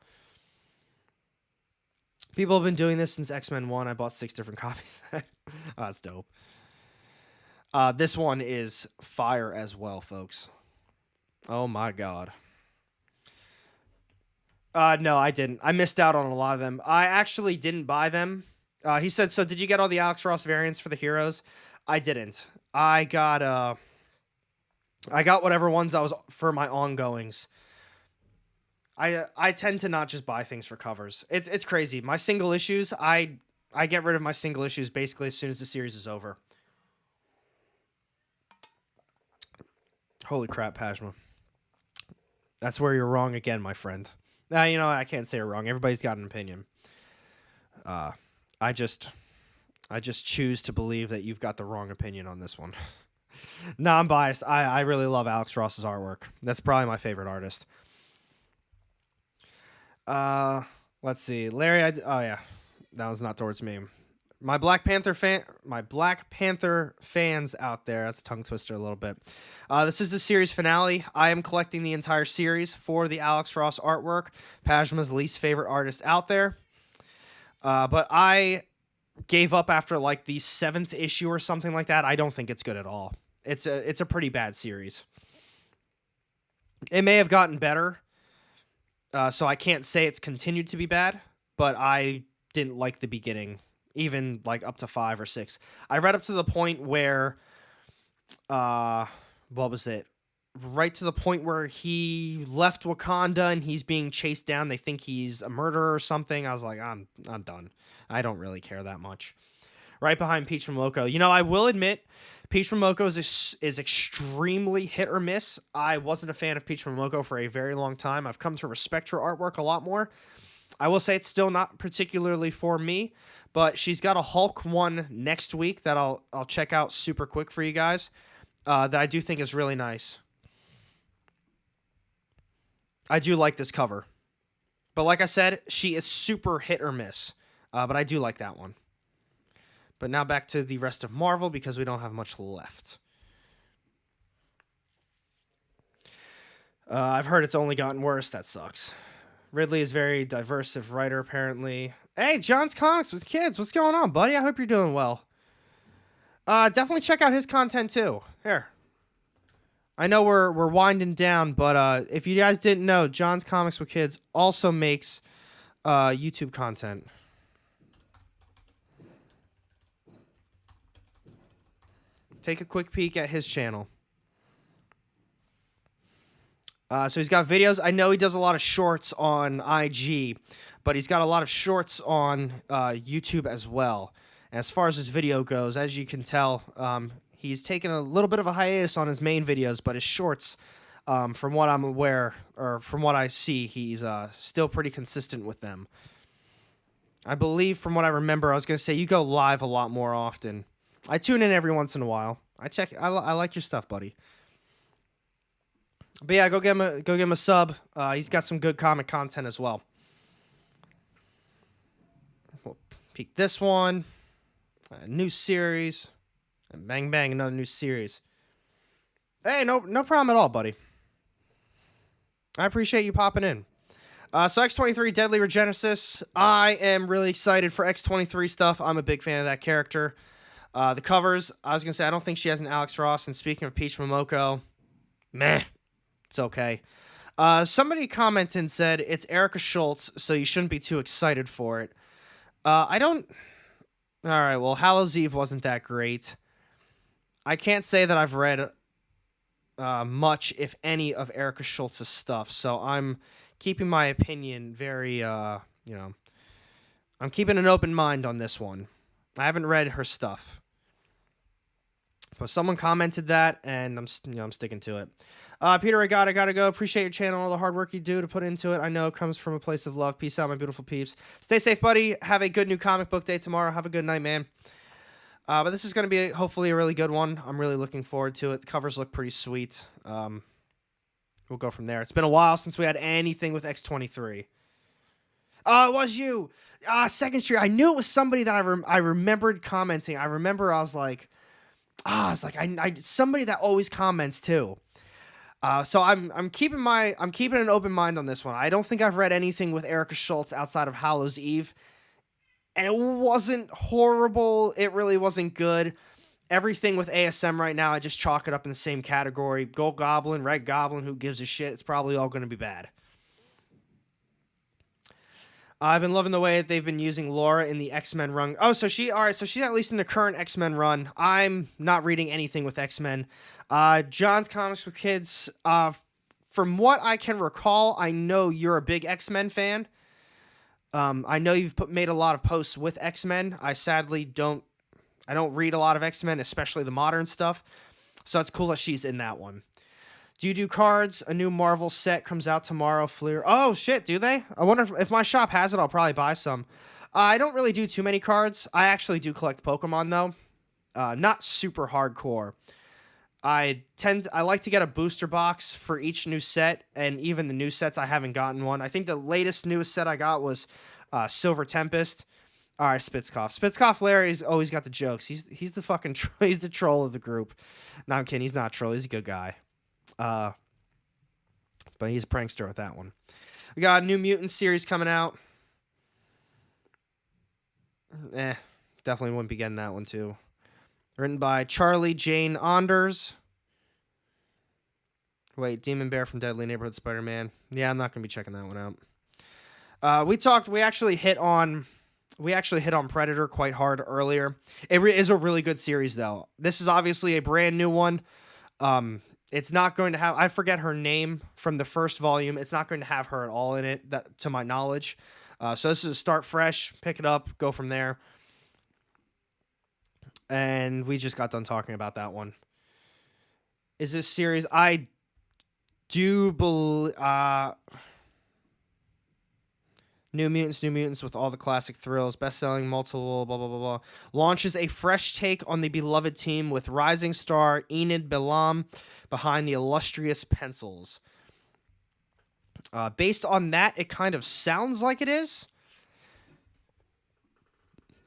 People have been doing this since X-Men 1. I bought 6 different copies. Oh, that's dope. This one is fire as well, folks. Oh my god. No, I didn't. I missed out on a lot of them. I actually didn't buy them. He said, so did you get all the Alex Ross variants for the heroes? I didn't. I got whatever ones I was for my ongoings. I tend to not just buy things for covers. It's crazy. My single issues, I get rid of my single issues basically as soon as the series is over. Holy crap, Pajma. That's where you're wrong again, my friend. Now, you know, I can't say you're wrong. Everybody's got an opinion. I just choose to believe that you've got the wrong opinion on this one. No, I'm biased. I really love Alex Ross's artwork. That's probably my favorite artist. Let's see. Larry, oh yeah. That was not towards me. My Black Panther fans out there. That's a tongue twister a little bit. This is the series finale. I am collecting the entire series for the Alex Ross artwork. Pajma's least favorite artist out there. But I gave up after like the 7th issue or something like that. I don't think it's good at all. It's a pretty bad series. It may have gotten better. So I can't say it's continued to be bad, but I didn't like the beginning, even like up to 5 or 6. I read up to the point where, what was it? Right to the point where he left Wakanda and he's being chased down. They think he's a murderer or something. I was like, I'm done. I don't really care that much. Right behind Peach Momoko. You know, I will admit, Peach Momoko is extremely hit or miss. I wasn't a fan of Peach Momoko for a very long time. I've come to respect her artwork a lot more. I will say it's still not particularly for me, but she's got a Hulk one next week that I'll check out super quick for you guys. That I do think is really nice. I do like this cover. But like I said, she is super hit or miss. But I do like that one. But now back to the rest of Marvel because we don't have much left. I've heard it's only gotten worse. That sucks. Ridley is very diverse writer, apparently. Hey, John's Comics with Kids. What's going on, buddy? I hope you're doing well. Definitely check out his content, too. Here. I know we're winding down, but if you guys didn't know, John's Comics with Kids also makes YouTube content. Take a quick peek at his channel. So he's got videos. I know he does a lot of shorts on IG, but he's got a lot of shorts on YouTube as well. As far as his video goes, as you can tell, he's taken a little bit of a hiatus on his main videos, but his shorts, from what I'm aware, or from what I see, he's still pretty consistent with them. I believe, from what I remember, I was going to say, you go live a lot more often. I tune in every once in a while. I like your stuff, buddy. But yeah, go give him a sub. He's got some good comic content as well. We'll peek this one. A new series. And bang bang, another new series. Hey, no problem at all, buddy. I appreciate you popping in. So X-23 Deadly Regenesis. I am really excited for X-23 stuff. I'm a big fan of that character. The covers, I was going to say, I don't think she has an Alex Ross. And speaking of Peach Momoko, meh. It's okay. Somebody commented and said, it's Erica Schultz, so you shouldn't be too excited for it. I don't... Alright, well, Hallows Eve wasn't that great. I can't say that I've read much, if any, of Erica Schultz's stuff, so I'm keeping my opinion very, I'm keeping an open mind on this one. I haven't read her stuff. But someone commented that, and I'm sticking to it. Peter, I gotta go. Appreciate your channel, all the hard work you do to put into it. I know it comes from a place of love. Peace out, my beautiful peeps. Stay safe, buddy. Have a good new comic book day tomorrow. Have a good night, man. But this is going to be hopefully a really good one. I'm really looking forward to it. The covers look pretty sweet. We'll go from there. It's been a while since we had anything with X-23. Oh, it was you. Second Street. I knew it was somebody that I remembered commenting. I remember I was like, It's like I somebody that always comments too. So I'm keeping an open mind on this one. I don't think I've read anything with Erica Schultz outside of Hallows Eve, and it wasn't horrible. It really wasn't good. Everything with ASM right now, I just chalk it up in the same category. Gold Goblin, Red Goblin, who gives a shit? It's probably all going to be bad. I've been loving the way that they've been using Laura in the X-Men run. Oh, so she's at least in the current X-Men run. I'm not reading anything with X-Men. John's Comics with Kids. From what I can recall, I know you're a big X-Men fan. I know you've made a lot of posts with X-Men. I sadly don't read a lot of X-Men, especially the modern stuff. So it's cool that she's in that one. Do you do cards? A new Marvel set comes out tomorrow. Fleer. Oh, shit, do they? I wonder if my shop has it, I'll probably buy some. I don't really do too many cards. I actually do collect Pokemon, though. Not super hardcore. I like to get a booster box for each new set, and even the new sets, I haven't gotten one. I think the latest newest set I got was Silver Tempest. All right, Spitzkoff. Spitzkoff Larry's always got the jokes. He's the fucking he's the troll of the group. No, I'm kidding. He's not a troll. He's a good guy. But he's a prankster with that one. We got a New Mutants series coming out. Definitely wouldn't be getting that one too. Written by Charlie Jane Anders. Wait, Demon Bear from Deadly Neighborhood Spider-Man. Yeah, I'm not gonna be checking that one out. We actually hit on Predator quite hard earlier. It is a really good series though. This is obviously a brand new one. It's not going to have, I forget her name from the first volume. It's not going to have her at all in it, that to my knowledge. So this is a start fresh, pick it up, go from there. And we just got done talking about that one. Is this series, I do believe, New Mutants with all the classic thrills, best-selling, multiple, blah, blah, blah, blah. Launches a fresh take on the beloved team with rising star Enid Bilam behind the illustrious pencils. Based on that, it kind of sounds like it is.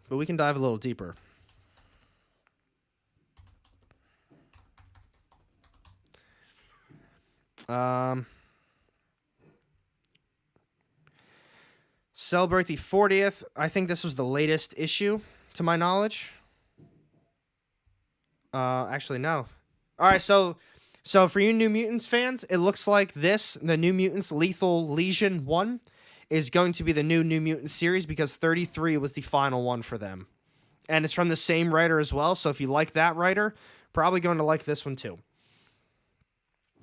But we can dive a little deeper. Celebrate the 40th. I think this was the latest issue, to my knowledge. Actually, no. All right, so for you New Mutants fans, it looks like the New Mutants Lethal Legion 1, is going to be the new Mutants series because 33 was the final one for them. And it's from the same writer as well, so if you like that writer, probably going to like this one too.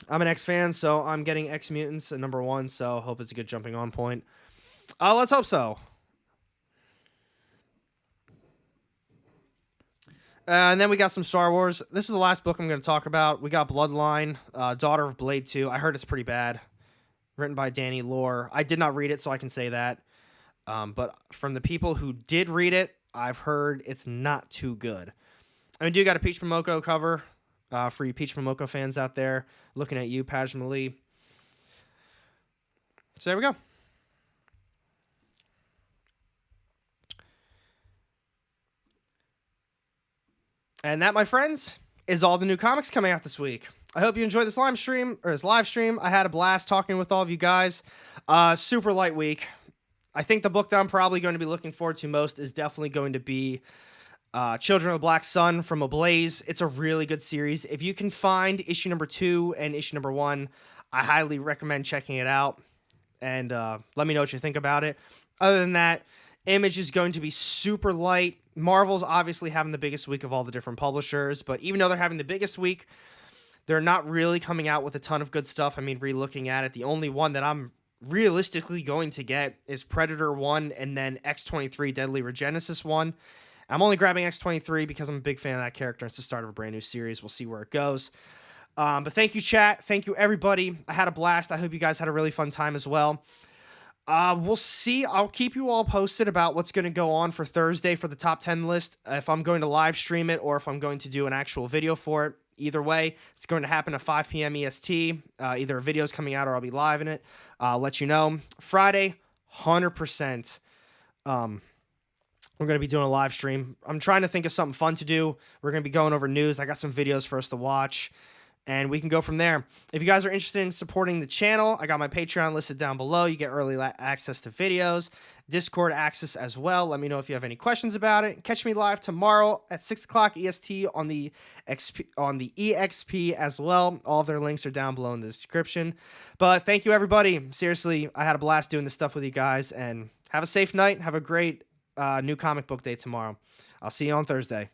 I'm an X fan, so I'm getting X Mutants at number 1, so hope it's a good jumping on point. Let's hope so. And then we got some Star Wars. This is the last book I'm going to talk about. We got Bloodline, Daughter of Blade 2. I heard it's pretty bad. Written by Danny Lore. I did not read it, so I can say that. But from the people who did read it, I've heard it's not too good. I mean, do got a Peach Momoko cover for you Peach Momoko fans out there. Looking at you, Pajmali. So there we go. And that, my friends, is all the new comics coming out this week. I hope you enjoyed this live stream. I had a blast talking with all of you guys. Super light week. I think the book that I'm probably going to be looking forward to most is definitely going to be Children of the Black Sun from Ablaze. It's a really good series. If you can find issue number 2 and issue number 1, I highly recommend checking it out. And let me know what you think about it. Other than that, Image is going to be super light. Marvel's obviously having the biggest week of all the different publishers, but even though they're having the biggest week, they're not really coming out with a ton of good stuff. I mean, re-looking at it, the only one that I'm realistically going to get is Predator 1 and then X-23 Deadly Regenesis 1. I'm only grabbing X-23 because I'm a big fan of that character. It's the start of a brand new series. We'll see where it goes. But thank you, chat. Thank you, everybody. I had a blast. I hope you guys had a really fun time as well. We'll see. I'll keep you all posted about what's going to go on for Thursday for the top 10 list, if I'm going to live stream it or if I'm going to do an actual video for it. Either way, it's going to happen at 5 p.m. EST. Either a video's coming out or I'll be live in it. I'll let you know. Friday, 100%. we're going to be doing a live stream. I'm trying to think of something fun to do. We're going to be going over news. I got some videos for us to watch, and we can go from there. If you guys are interested in supporting the channel, I got my Patreon listed down below. You get early access to videos, Discord access as well. Let me know if you have any questions about it. Catch me live tomorrow at 6 o'clock EST on the EXP as well. All of their links are down below in the description. But thank you, everybody. Seriously, I had a blast doing this stuff with you guys, and have a safe night. Have a great new comic book day tomorrow. I'll see you on Thursday.